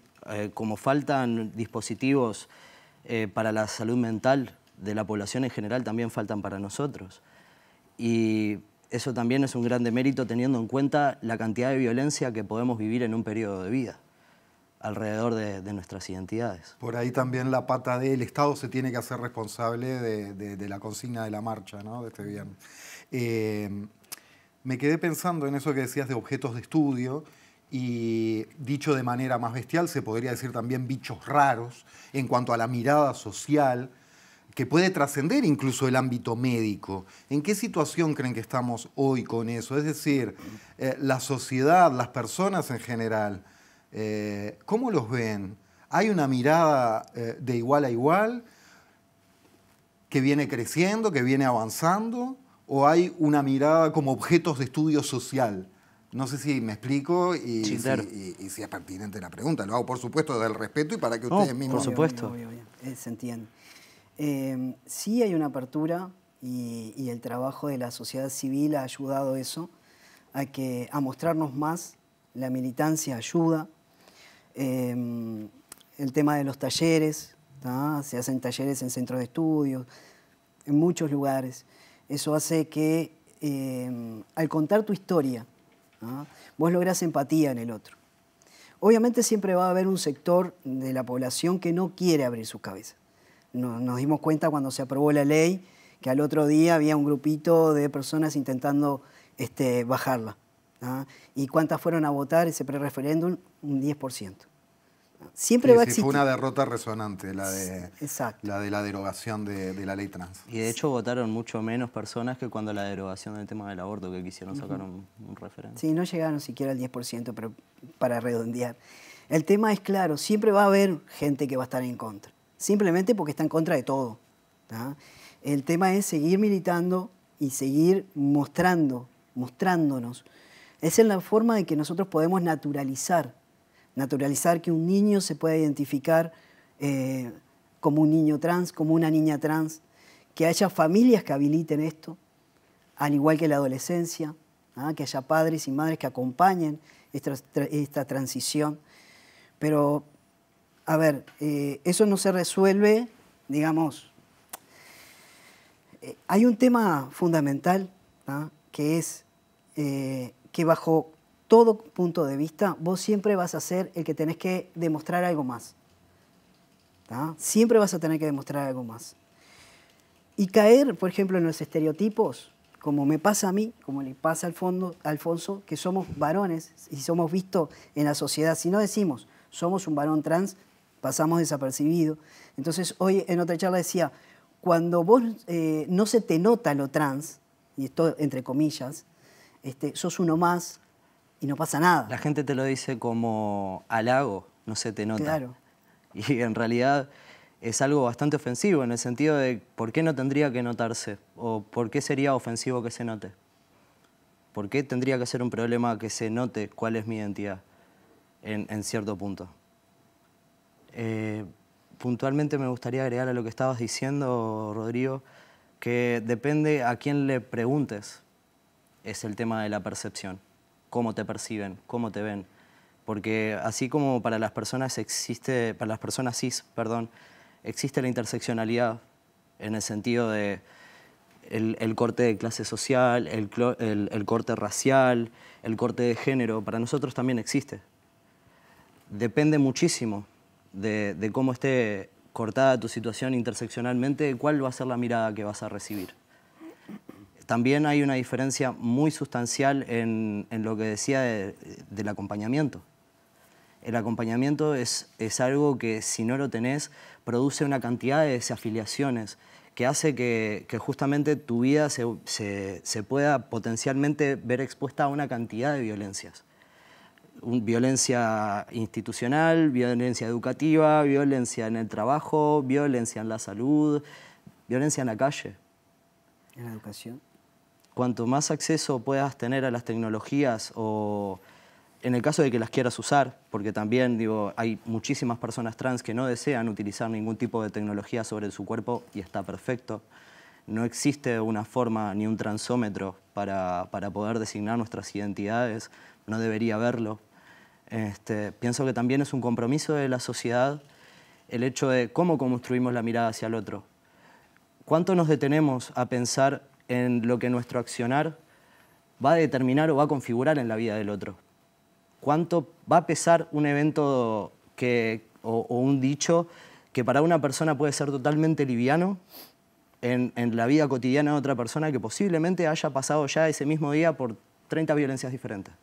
como faltan dispositivos para la salud mental de la población en general, también faltan para nosotros. Y eso también es un gran demérito teniendo en cuenta la cantidad de violencia que podemos vivir en un periodo de vida alrededor de nuestras identidades. Por ahí también la pata del Estado se tiene que hacer responsable de la consigna de la marcha, ¿no? De este viernes. Me quedé pensando en eso que decías de objetos de estudio y dicho de manera más bestial se podría decir también bichos raros en cuanto a la mirada social que puede trascender incluso el ámbito médico. ¿En qué situación creen que estamos hoy con eso? Es decir, la sociedad, las personas en general, ¿cómo los ven? ¿Hay una mirada de igual a igual que viene creciendo, que viene avanzando? ¿O hay una mirada como objetos de estudio social? No sé si me explico y, Sí, claro. si es pertinente la pregunta. Lo hago, por supuesto, desde el respeto y para que ustedes mismos... Por supuesto. Obvio. Se entiende. Sí hay una apertura y el trabajo de la sociedad civil ha ayudado eso, a mostrarnos más. La militancia ayuda. El tema de los talleres, ¿tá? Se hacen talleres en centros de estudios, en muchos lugares. Eso hace que al contar tu historia, ¿no? Vos lográs empatía en el otro. Obviamente siempre va a haber un sector de la población que no quiere abrir su cabeza. Nos dimos cuenta cuando se aprobó la ley que al otro día había un grupito de personas intentando bajarla, ¿no? ¿Y cuántas fueron a votar ese prereferéndum? Un 10%. Siempre va a existir. Fue una derrota resonante la de la derogación de la ley trans. Y de hecho votaron mucho menos personas que cuando la derogación del tema del aborto, que quisieron sacar un referéndum. Sí, no llegaron siquiera al 10%, pero para redondear. El tema es claro, siempre va a haber gente que va a estar en contra, simplemente porque está en contra de todo, ¿tá? El tema es seguir militando y seguir mostrándonos. Esa es la forma de que nosotros podemos naturalizar que un niño se pueda identificar como un niño trans, como una niña trans, que haya familias que habiliten esto, al igual que la adolescencia, ¿ah? Que haya padres y madres que acompañen esta transición. Pero, a ver, eso no se resuelve, digamos. Hay un tema fundamental, ¿ah? Que es que bajo todo punto de vista, vos siempre vas a ser el que tenés que demostrar algo más, ¿tá? Siempre vas a tener que demostrar algo más. Y caer, por ejemplo, en los estereotipos, como me pasa a mí, como le pasa a Alfonso, que somos varones y somos vistos en la sociedad. Si no decimos, somos un varón trans, pasamos desapercibido. Entonces, hoy en otra charla decía, cuando vos no se te nota lo trans, y esto entre comillas, sos uno más, y no pasa nada. La gente te lo dice como halago, no se te nota. Claro. Y en realidad es algo bastante ofensivo, en el sentido de ¿por qué no tendría que notarse? ¿O por qué sería ofensivo que se note? ¿Por qué tendría que ser un problema que se note cuál es mi identidad en cierto punto? Puntualmente me gustaría agregar a lo que estabas diciendo, Rodrigo, que depende a quién le preguntes, es el tema de la percepción. Cómo te perciben, cómo te ven. Porque así como para las personas cis, existe la interseccionalidad en el sentido de el corte de clase social, el corte racial, el corte de género, para nosotros también existe. Depende muchísimo de cómo esté cortada tu situación interseccionalmente, cuál va a ser la mirada que vas a recibir. También hay una diferencia muy sustancial en lo que decía del acompañamiento. El acompañamiento es algo que, si no lo tenés, produce una cantidad de desafiliaciones que hace que justamente tu vida se pueda potencialmente ver expuesta a una cantidad de violencias. Violencia institucional, violencia educativa, violencia en el trabajo, violencia en la salud, violencia en la calle. ¿En la educación? Cuanto más acceso puedas tener a las tecnologías o en el caso de que las quieras usar, porque también hay muchísimas personas trans que no desean utilizar ningún tipo de tecnología sobre su cuerpo y está perfecto. No existe una forma ni un transómetro para poder designar nuestras identidades, no debería haberlo. Pienso que también es un compromiso de la sociedad el hecho de cómo construimos la mirada hacia el otro. ¿Cuánto nos detenemos a pensar en lo que nuestro accionar va a determinar o va a configurar en la vida del otro? ¿Cuánto va a pesar un evento o un dicho que para una persona puede ser totalmente liviano en la vida cotidiana de otra persona que posiblemente haya pasado ya ese mismo día por 30 violencias diferentes?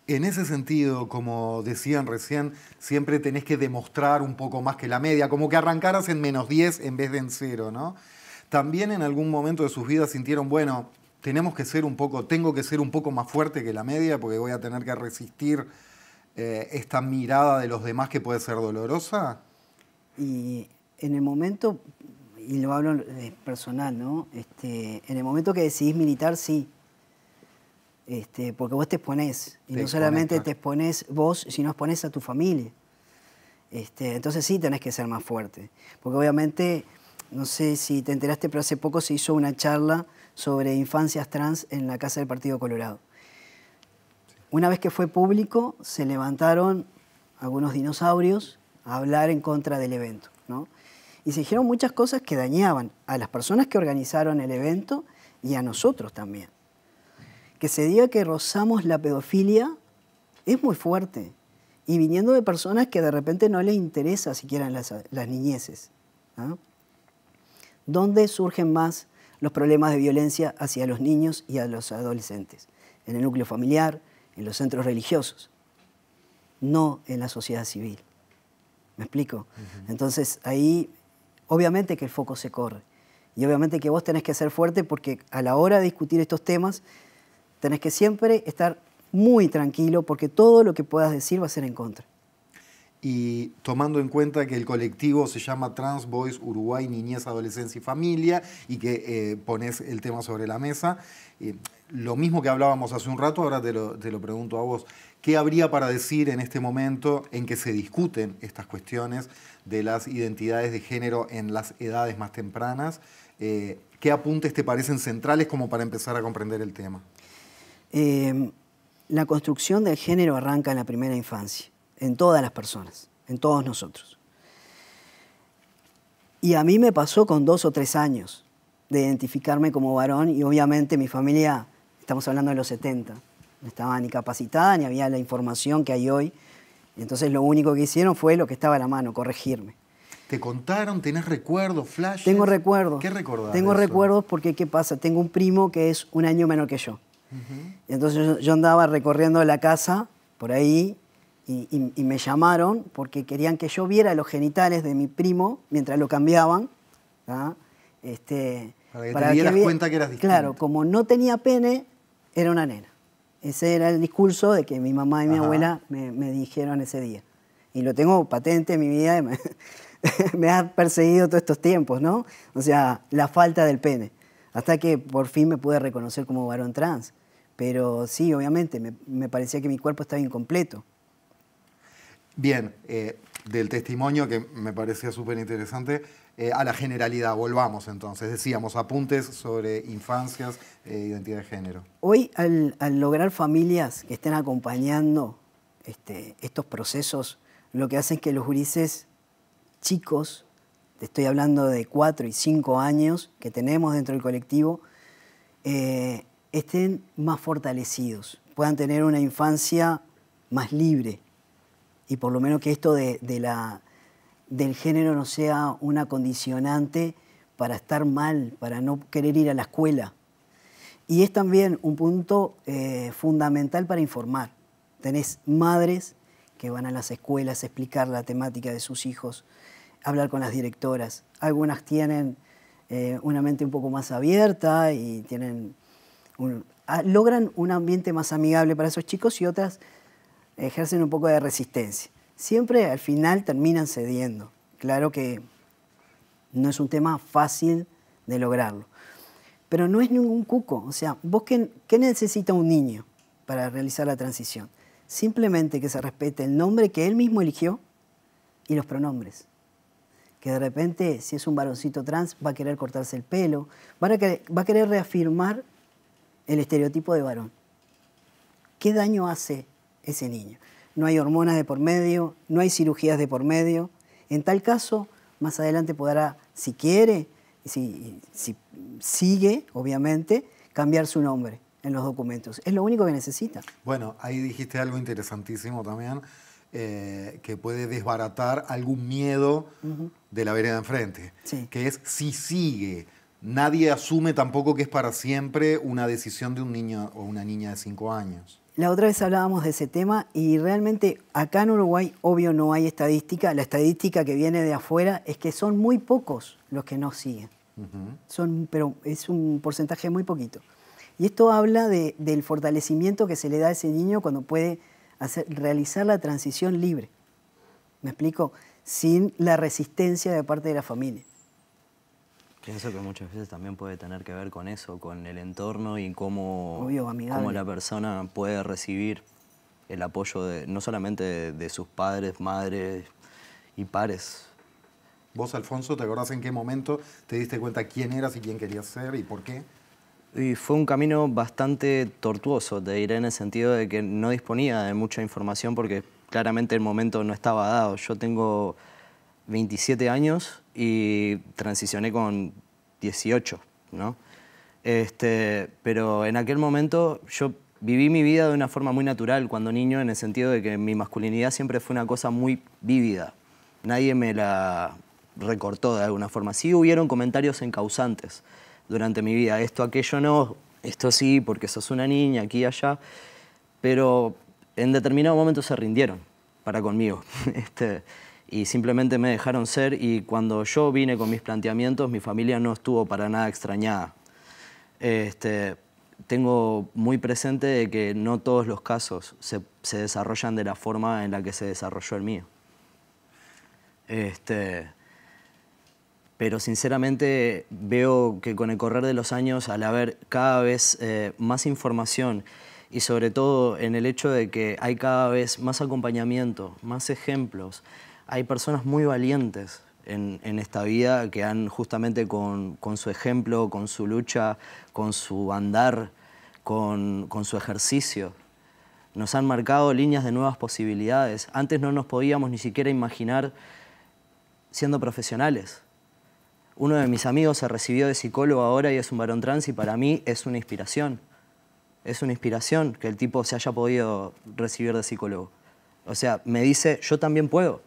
En ese sentido, como decían recién, siempre tenés que demostrar un poco más que la media, como que arrancaras en -10 en vez de en 0, ¿no? También en algún momento de sus vidas sintieron, bueno, tengo que ser un poco más fuerte que la media porque voy a tener que resistir esta mirada de los demás que puede ser dolorosa. Y en el momento, y lo hablo personal, ¿no? En el momento que decidís militar, sí. Porque vos te exponés, y no solamente te exponés vos, sino exponés a tu familia. Entonces sí tenés que ser más fuerte. Porque obviamente, no sé si te enteraste, pero hace poco se hizo una charla sobre infancias trans en la Casa del Partido Colorado. Una vez que fue público, se levantaron algunos dinosaurios a hablar en contra del evento, ¿no? Y se dijeron muchas cosas que dañaban a las personas que organizaron el evento y a nosotros también. Que se diga que rozamos la pedofilia es muy fuerte. Y viniendo de personas que de repente no les interesa siquiera las niñeces. ¿Ah? ¿Dónde surgen más los problemas de violencia hacia los niños y a los adolescentes? En el núcleo familiar, en los centros religiosos, no en la sociedad civil. ¿Me explico? Entonces ahí, obviamente que el foco se corre. Y obviamente que vos tenés que ser fuerte porque a la hora de discutir estos temas, tenés que siempre estar muy tranquilo porque todo lo que puedas decir va a ser en contra. Y tomando en cuenta que el colectivo se llama Trans Boys Uruguay, Niñez, Adolescencia y Familia, y que pones el tema sobre la mesa, lo mismo que hablábamos hace un rato, ahora te lo pregunto a vos. ¿Qué habría para decir en este momento en que se discuten estas cuestiones de las identidades de género en las edades más tempranas? ¿Qué apuntes te parecen centrales como para empezar a comprender el tema? La construcción del género arranca en la primera infancia, en todas las personas, en todos nosotros. Y a mí me pasó con 2 o 3 años de identificarme como varón y obviamente mi familia, estamos hablando de los 70, no estaba ni capacitada ni había la información que hay hoy. Y entonces lo único que hicieron fue lo que estaba a la mano, corregirme. ¿Te contaron? ¿Tenés recuerdos, flashes? Tengo recuerdos. ¿Qué recordás? Tengo recuerdos porque, ¿qué pasa? Tengo un primo que es 1 año menor que yo. Y entonces yo andaba recorriendo la casa por ahí y me llamaron porque querían que yo viera los genitales de mi primo mientras lo cambiaban. ¿Ah? Para que te dieras cuenta que eras distinto. Claro, como no tenía pene, era una nena. Ese era el discurso de que mi mamá y mi abuela me dijeron ese día. Y lo tengo patente en mi vida y me ha perseguido todos estos tiempos, ¿no? O sea, la falta del pene. Hasta que por fin me pude reconocer como varón trans. Pero sí, obviamente, me parecía que mi cuerpo estaba incompleto. Bien, del testimonio, que me parecía súper interesante, a la generalidad, volvamos entonces. Decíamos, apuntes sobre infancias e identidad de género. Hoy, al lograr familias que estén acompañando estos procesos, lo que hacen es que los gurises chicos, te estoy hablando de 4 y 5 años que tenemos dentro del colectivo, estén más fortalecidos, puedan tener una infancia más libre y por lo menos que esto del género no sea una condicionante para estar mal, para no querer ir a la escuela. Y es también un punto fundamental para informar. Tenés madres que van a las escuelas a explicar la temática de sus hijos, hablar con las directoras. Algunas tienen una mente un poco más abierta y logran un ambiente más amigable para esos chicos y otras ejercen un poco de resistencia. Siempre al final terminan cediendo. Claro que no es un tema fácil de lograrlo. Pero no es ningún cuco. O sea, ¿vos qué necesita un niño para realizar la transición? Simplemente que se respete el nombre que él mismo eligió y los pronombres. Que de repente, si es un varoncito trans, va a querer cortarse el pelo, va a querer reafirmar el estereotipo de varón. ¿Qué daño hace ese niño? No hay hormonas de por medio, no hay cirugías de por medio. En tal caso, más adelante podrá, si quiere, si sigue, obviamente, cambiar su nombre en los documentos. Es lo único que necesita. Bueno, ahí dijiste algo interesantísimo también, que puede desbaratar algún miedo de la vereda enfrente, que es si sigue. Nadie asume tampoco que es para siempre una decisión de un niño o una niña de 5 años. La otra vez hablábamos de ese tema y realmente acá en Uruguay, obvio, no hay estadística. La estadística que viene de afuera es que son muy pocos los que no siguen. Pero es un porcentaje muy poquito. Y esto habla del fortalecimiento que se le da a ese niño cuando puede realizar la transición libre. ¿Me explico? Sin la resistencia de parte de la familia. Pienso que muchas veces también puede tener que ver con eso, con el entorno y cómo la persona puede recibir el apoyo no solamente de sus padres, madres y pares. ¿Vos, Alfonso, te acordás en qué momento te diste cuenta quién eras y quién querías ser y por qué? Y fue un camino bastante tortuoso, te diré, en el sentido de que no disponía de mucha información porque claramente el momento no estaba dado. Yo tengo 27 años y transicioné con 18, ¿no? Pero en aquel momento yo viví mi vida de una forma muy natural cuando niño, en el sentido de que mi masculinidad siempre fue una cosa muy vívida. Nadie me la recortó de alguna forma. Sí hubieron comentarios encausantes durante mi vida. Esto, aquello no, esto sí, porque sos una niña, aquí y allá. Pero en determinado momento se rindieron para conmigo. Y simplemente me dejaron ser, y cuando yo vine con mis planteamientos, mi familia no estuvo para nada extrañada. Tengo muy presente de que no todos los casos se desarrollan de la forma en la que se desarrolló el mío. Pero sinceramente veo que con el correr de los años, al haber cada vez más información y sobre todo en el hecho de que hay cada vez más acompañamiento, más ejemplos, hay personas muy valientes en esta vida que han justamente con su ejemplo, con su lucha, con su andar, con su ejercicio, nos han marcado líneas de nuevas posibilidades. Antes no nos podíamos ni siquiera imaginar siendo profesionales. Uno de mis amigos se recibió de psicólogo ahora y es un varón trans, y para mí es una inspiración. Es una inspiración que el tipo se haya podido recibir de psicólogo. O sea, me dice, yo también puedo.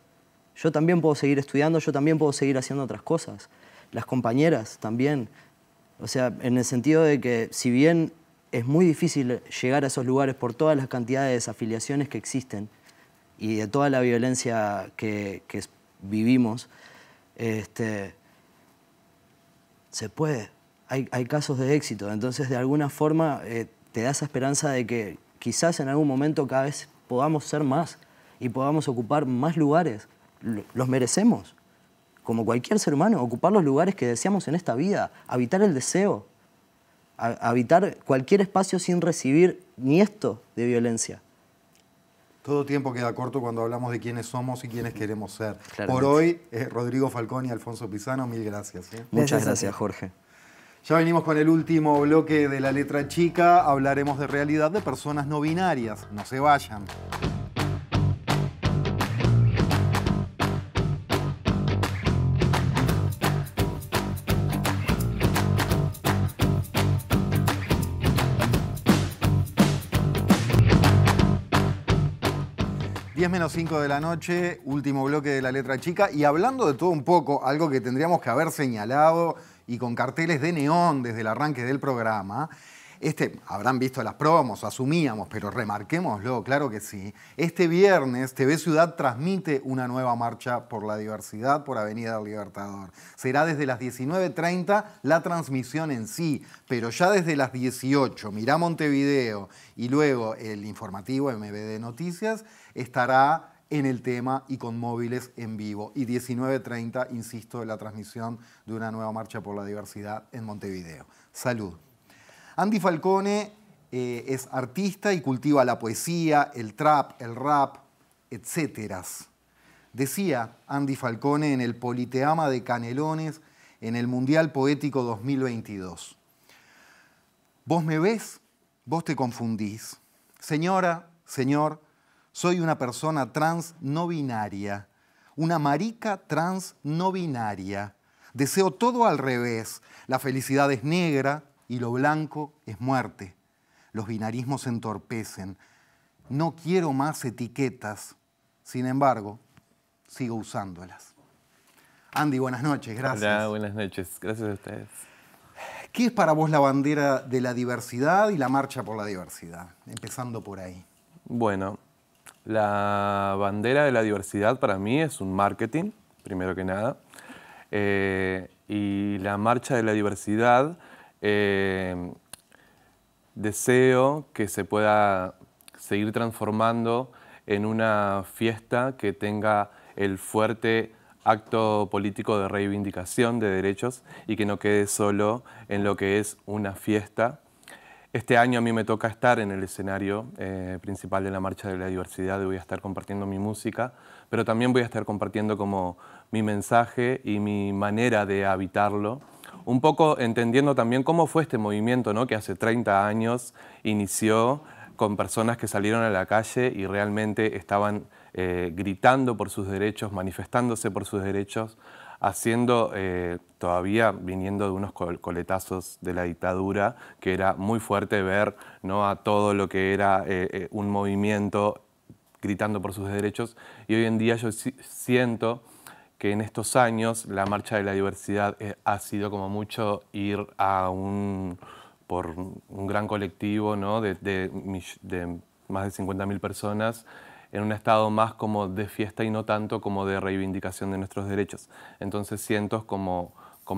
Yo también puedo seguir estudiando, yo también puedo seguir haciendo otras cosas. Las compañeras también. O sea, en el sentido de que si bien es muy difícil llegar a esos lugares por todas las cantidades de desafiliaciones que existen y de toda la violencia que vivimos, se puede. Hay casos de éxito. Entonces, de alguna forma, te da esa esperanza de que quizás en algún momento cada vez podamos ser más y podamos ocupar más lugares. Los merecemos, como cualquier ser humano, ocupar los lugares que deseamos en esta vida, habitar el deseo, habitar cualquier espacio sin recibir ni esto de violencia. Todo tiempo queda corto cuando hablamos de quiénes somos y quiénes queremos ser. Claramente. Por hoy, Rodrigo Falcón y Alfonso Pisano, mil gracias. Muchas gracias, Jorge. Ya venimos con el último bloque de La Letra Chica. Hablaremos de realidad de personas no binarias. No se vayan. -5 de la noche, último bloque de La Letra Chica, y hablando de todo un poco, algo que tendríamos que haber señalado y con carteles de neón desde el arranque del programa. Habrán visto las promos, asumíamos, pero remarquémoslo, claro que sí. Este viernes TV Ciudad transmite una nueva marcha por la diversidad por Avenida del Libertador. Será desde las 19:30 la transmisión en sí, pero ya desde las 18, Mirá Montevideo y luego el informativo MBD Noticias estará en el tema y con móviles en vivo. Y 19:30, insisto, la transmisión de una nueva marcha por la diversidad en Montevideo. Salud. Andy Falcone es artista y cultiva la poesía, el trap, el rap, etc. Decía Andy Falcone en el Politeama de Canelones en el Mundial Poético 2022. Vos me ves, vos te confundís. Señora, señor, soy una persona trans no binaria, una marica trans no binaria. Deseo todo al revés. La felicidad es negra y lo blanco es muerte. Los binarismos entorpecen. No quiero más etiquetas. Sin embargo, sigo usándolas. Andy, buenas noches, gracias. Hola, buenas noches. Gracias a ustedes. ¿Qué es para vos la bandera de la diversidad y la marcha por la diversidad? Empezando por ahí. Bueno, la bandera de la diversidad para mí es un marketing, primero que nada. Y la marcha de la diversidad, deseo que se pueda seguir transformando en una fiesta que tenga el fuerte acto político de reivindicación de derechos y que no quede solo en lo que es una fiesta. Este año a mí me toca estar en el escenario principal de la Marcha de la Diversidad y voy a estar compartiendo mi música, pero también voy a estar compartiendo como mi mensaje y mi manera de habitarlo. Un poco entendiendo también cómo fue este movimiento, ¿no? Que hace 30 años inició con personas que salieron a la calle y realmente estaban gritando por sus derechos, manifestándose por sus derechos haciendo, todavía viniendo de unos coletazos de la dictadura, que era muy fuerte ver, ¿no?, a todo lo que era un movimiento gritando por sus derechos, y hoy en día yo siento que en estos años la Marcha de la Diversidad ha sido como mucho ir a por un gran colectivo, ¿no?, de más de 50.000 personas, en un estado más como de fiesta y no tanto como de reivindicación de nuestros derechos. Entonces siento como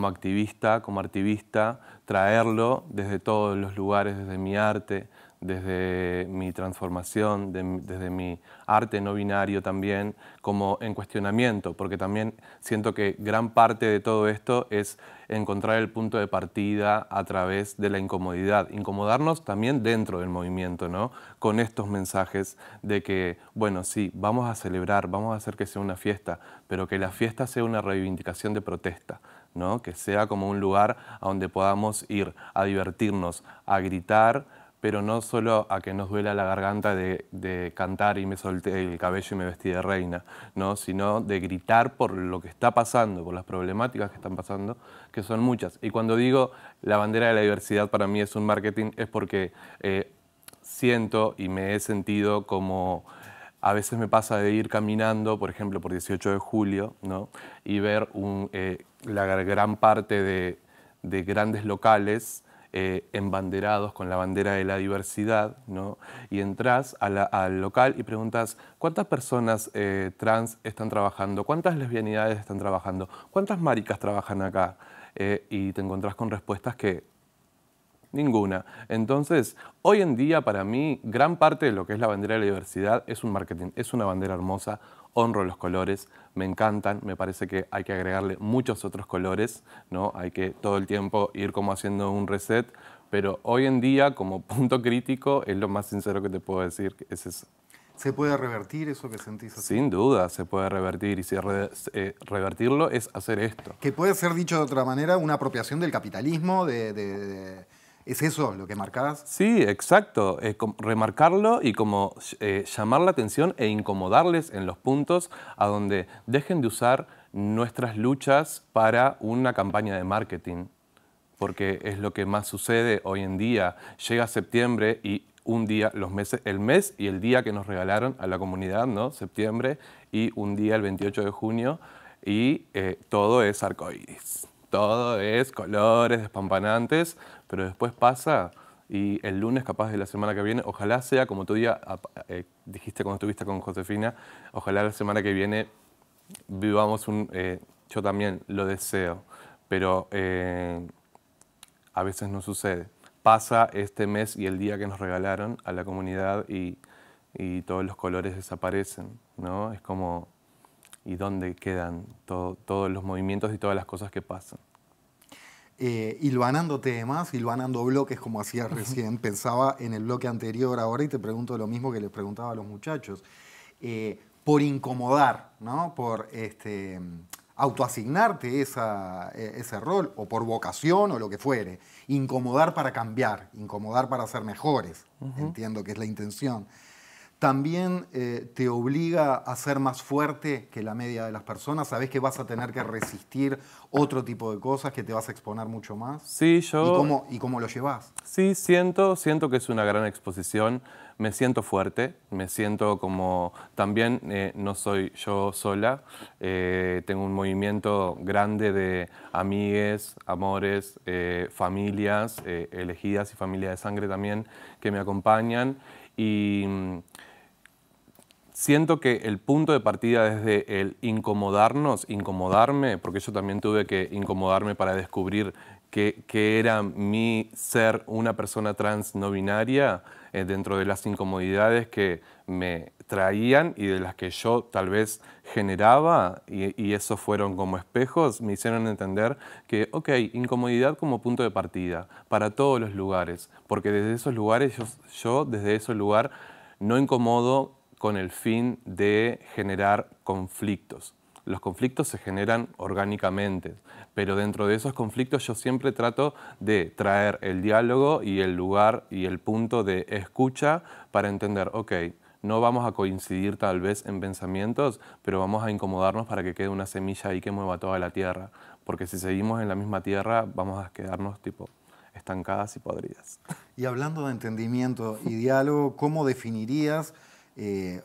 activista, como artivista, traerlo desde todos los lugares, desde mi arte, desde mi transformación, desde mi arte no binario también, como en cuestionamiento, porque también siento que gran parte de todo esto es encontrar el punto de partida a través de la incomodidad, incomodarnos también dentro del movimiento, ¿no?, con estos mensajes de que, bueno, sí, vamos a celebrar, vamos a hacer que sea una fiesta, pero que la fiesta sea una reivindicación de protesta, ¿no?, que sea como un lugar a donde podamos ir a divertirnos, a gritar, pero no solo a que nos duela la garganta de cantar y me solté el cabello y me vestí de reina, ¿no?, sino de gritar por lo que está pasando, por las problemáticas que están pasando, que son muchas. Y cuando digo la bandera de la diversidad para mí es un marketing, es porque siento y me he sentido como a veces me pasa de ir caminando, por ejemplo, por 18 de julio, ¿no?, y ver la gran parte de grandes locales embanderados con la bandera de la diversidad, ¿no?, y entras al local y preguntas ¿cuántas personas trans están trabajando? ¿Cuántas lesbianidades están trabajando? ¿Cuántas maricas trabajan acá? Y te encontrás con respuestas que ninguna. Entonces, hoy en día para mí gran parte de lo que es la bandera de la diversidad es un marketing, es una bandera hermosa, honro los colores, me encantan, me parece que hay que agregarle muchos otros colores, ¿no? Hay que todo el tiempo ir como haciendo un reset, pero hoy en día como punto crítico es lo más sincero que te puedo decir, que es eso. ¿Se puede revertir eso que sentís así? Sin duda se puede revertir, y si revertirlo es hacer esto. Que puede ser dicho de otra manera, una apropiación del capitalismo, ¿es eso lo que marcás? Sí, exacto. Remarcarlo y como llamar la atención e incomodarles en los puntos a donde dejen de usar nuestras luchas para una campaña de marketing. Porque es lo que más sucede hoy en día. Llega septiembre y un día, el mes y el día que nos regalaron a la comunidad, ¿no?, septiembre, y un día el 28 de junio, y todo es arcoíris. Todo es colores despampanantes, pero después pasa y el lunes, capaz de la semana que viene, ojalá sea como tu día, dijiste cuando estuviste con Josefina, ojalá la semana que viene vivamos yo también lo deseo, pero a veces no sucede. Pasa este mes y el día que nos regalaron a la comunidad y todos los colores desaparecen, ¿no? Es como... ¿Y dónde quedan todos los movimientos y todas las cosas que pasan? Hilvanando temas, hilvanando bloques, como hacías recién, pensaba en el bloque anterior ahora y te pregunto lo mismo que les preguntaba a los muchachos. Por incomodar, ¿no?, por autoasignarte ese rol, o por vocación o lo que fuere, incomodar para cambiar, incomodar para ser mejores, entiendo que es la intención. También te obliga a ser más fuerte que la media de las personas. Sabés que vas a tener que resistir otro tipo de cosas, que te vas a exponer mucho más. Sí, yo... ¿Y cómo lo llevas? Sí, siento que es una gran exposición. Me siento fuerte, me siento como... También no soy yo sola. Tengo un movimiento grande de amigues, amores, familias elegidas y familia de sangre también que me acompañan. Y... siento que el punto de partida desde el incomodarme, porque yo también tuve que incomodarme para descubrir que era mi ser una persona trans no binaria, dentro de las incomodidades que me traían y de las que yo tal vez generaba, y esos fueron como espejos, me hicieron entender que, ok, incomodidad como punto de partida para todos los lugares, porque desde esos lugares, yo desde ese lugar no incomodo con el fin de generar conflictos. Los conflictos se generan orgánicamente, pero dentro de esos conflictos yo siempre trato de traer el diálogo y el lugar y el punto de escucha para entender, ok, no vamos a coincidir tal vez en pensamientos, pero vamos a incomodarnos para que quede una semilla ahí que mueva toda la tierra. Porque si seguimos en la misma tierra, vamos a quedarnos tipo estancadas y podridas. Y hablando de entendimiento y diálogo, ¿cómo definirías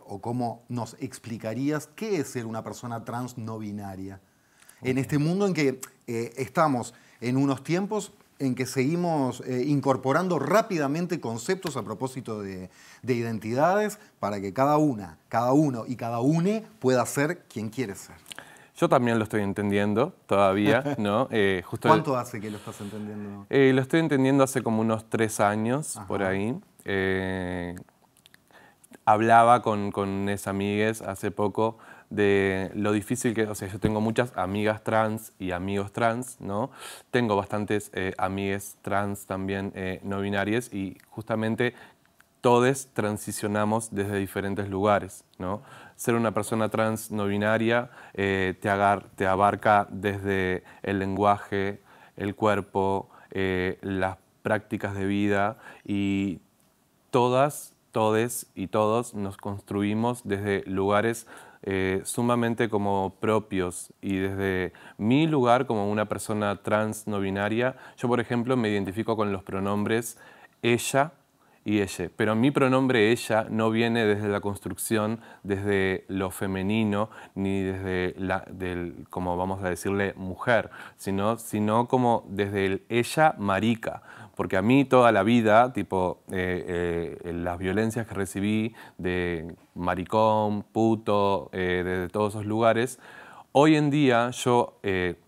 o cómo nos explicarías qué es ser una persona trans no binaria? En este mundo en que estamos en unos tiempos en que seguimos incorporando rápidamente conceptos a propósito de identidades para que cada uno y cada une pueda ser quien quiere ser. Yo también lo estoy entendiendo todavía, ¿no? ¿Cuánto hace que lo estás entendiendo? Lo estoy entendiendo hace como unos 3 años, por ahí. Hablaba con esas amigues hace poco de lo difícil que... O sea, yo tengo muchas amigas trans y amigos trans, ¿no? Tengo bastantes amigues trans también no binarias y justamente todos transicionamos desde diferentes lugares, ¿no? Ser una persona trans no binaria te abarca desde el lenguaje, el cuerpo, las prácticas de vida y todas y todos nos construimos desde lugares sumamente como propios y desde mi lugar como una persona trans no binaria, yo por ejemplo me identifico con los pronombres ella y ella, pero mi pronombre ella no viene desde la construcción, desde lo femenino, ni desde como vamos a decirle, mujer, sino como desde el ella marica. Porque a mí toda la vida, tipo, las violencias que recibí de maricón, puto, de todos esos lugares, hoy en día yo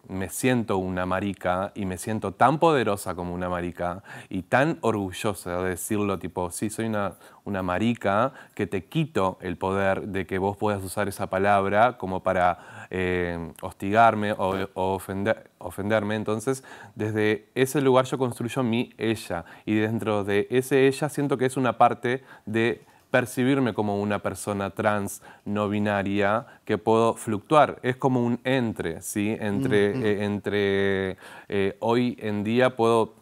me siento una marica y me siento tan poderosa como una marica y tan orgullosa de decirlo, tipo, sí, soy una marica, que te quito el poder de que vos puedas usar esa palabra como para hostigarme o ofenderme. Entonces, desde ese lugar yo construyo mi ella y dentro de ese ella siento que es una parte de percibirme como una persona trans no binaria que puedo fluctuar. Es como un entre, ¿sí? Hoy en día puedo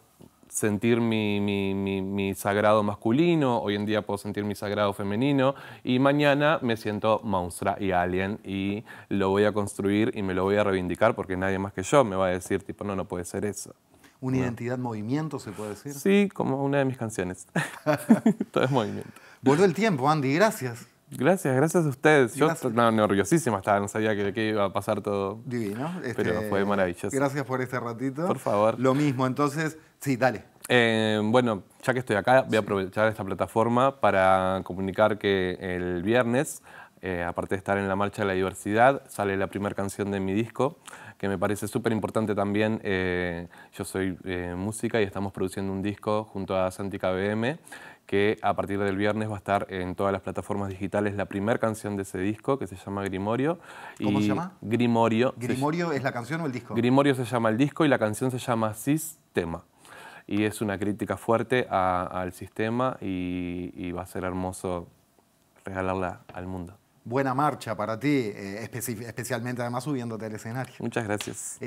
sentir mi sagrado masculino, hoy en día puedo sentir mi sagrado femenino y mañana me siento monstrua y alien y lo voy a construir y me lo voy a reivindicar porque nadie más que yo me va a decir, tipo, no puede ser eso. ¿Una identidad movimiento, se puede decir? Sí, como una de mis canciones. Todo es movimiento. Volvió el tiempo, Andy, gracias. Gracias a ustedes. Gracias. Yo nerviosísima estaba, no sabía que iba a pasar todo. Divino. Pero fue maravilloso. Gracias por este ratito. Por favor. Lo mismo, entonces, sí, dale. Bueno, ya que estoy acá, voy a aprovechar esta plataforma para comunicar que el viernes, aparte de estar en la Marcha de la Diversidad, sale la primera canción de mi disco, que me parece súper importante también. Yo soy música y estamos produciendo un disco junto a Santi KBM, que a partir del viernes va a estar en todas las plataformas digitales la primera canción de ese disco, que se llama Grimorio. ¿Cómo se llama? Grimorio. ¿Grimorio es la canción o el disco? Grimorio se llama el disco y la canción se llama Sistema. Y es una crítica fuerte al sistema y va a ser hermoso regalarla al mundo. Buena marcha para ti, especialmente además subiéndote al escenario. Muchas gracias.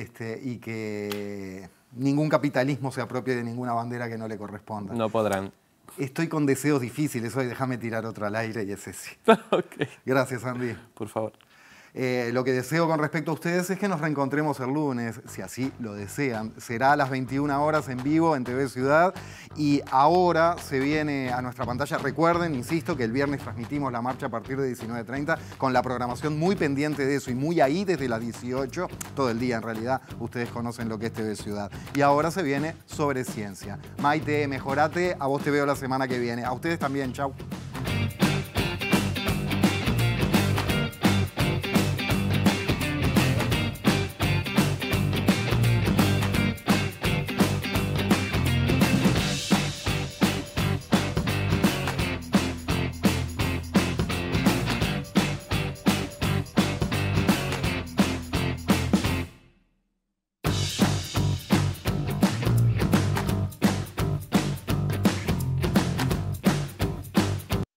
Y que ningún capitalismo se apropie de ninguna bandera que no le corresponda. No podrán. Estoy con deseos difíciles hoy, déjame tirar otro al aire y es ese. Okay. Gracias, Andy. Por favor. Lo que deseo con respecto a ustedes es que nos reencontremos el lunes, si así lo desean. Será a las 21 horas en vivo en TV Ciudad y ahora se viene a nuestra pantalla. Recuerden, insisto, que el viernes transmitimos la marcha a partir de 19:30 con la programación muy pendiente de eso y muy ahí desde las 18, todo el día en realidad. Ustedes conocen lo que es TV Ciudad. Y ahora se viene Sobre Ciencia. Maite, mejorate, a vos te veo la semana que viene. A ustedes también, chau.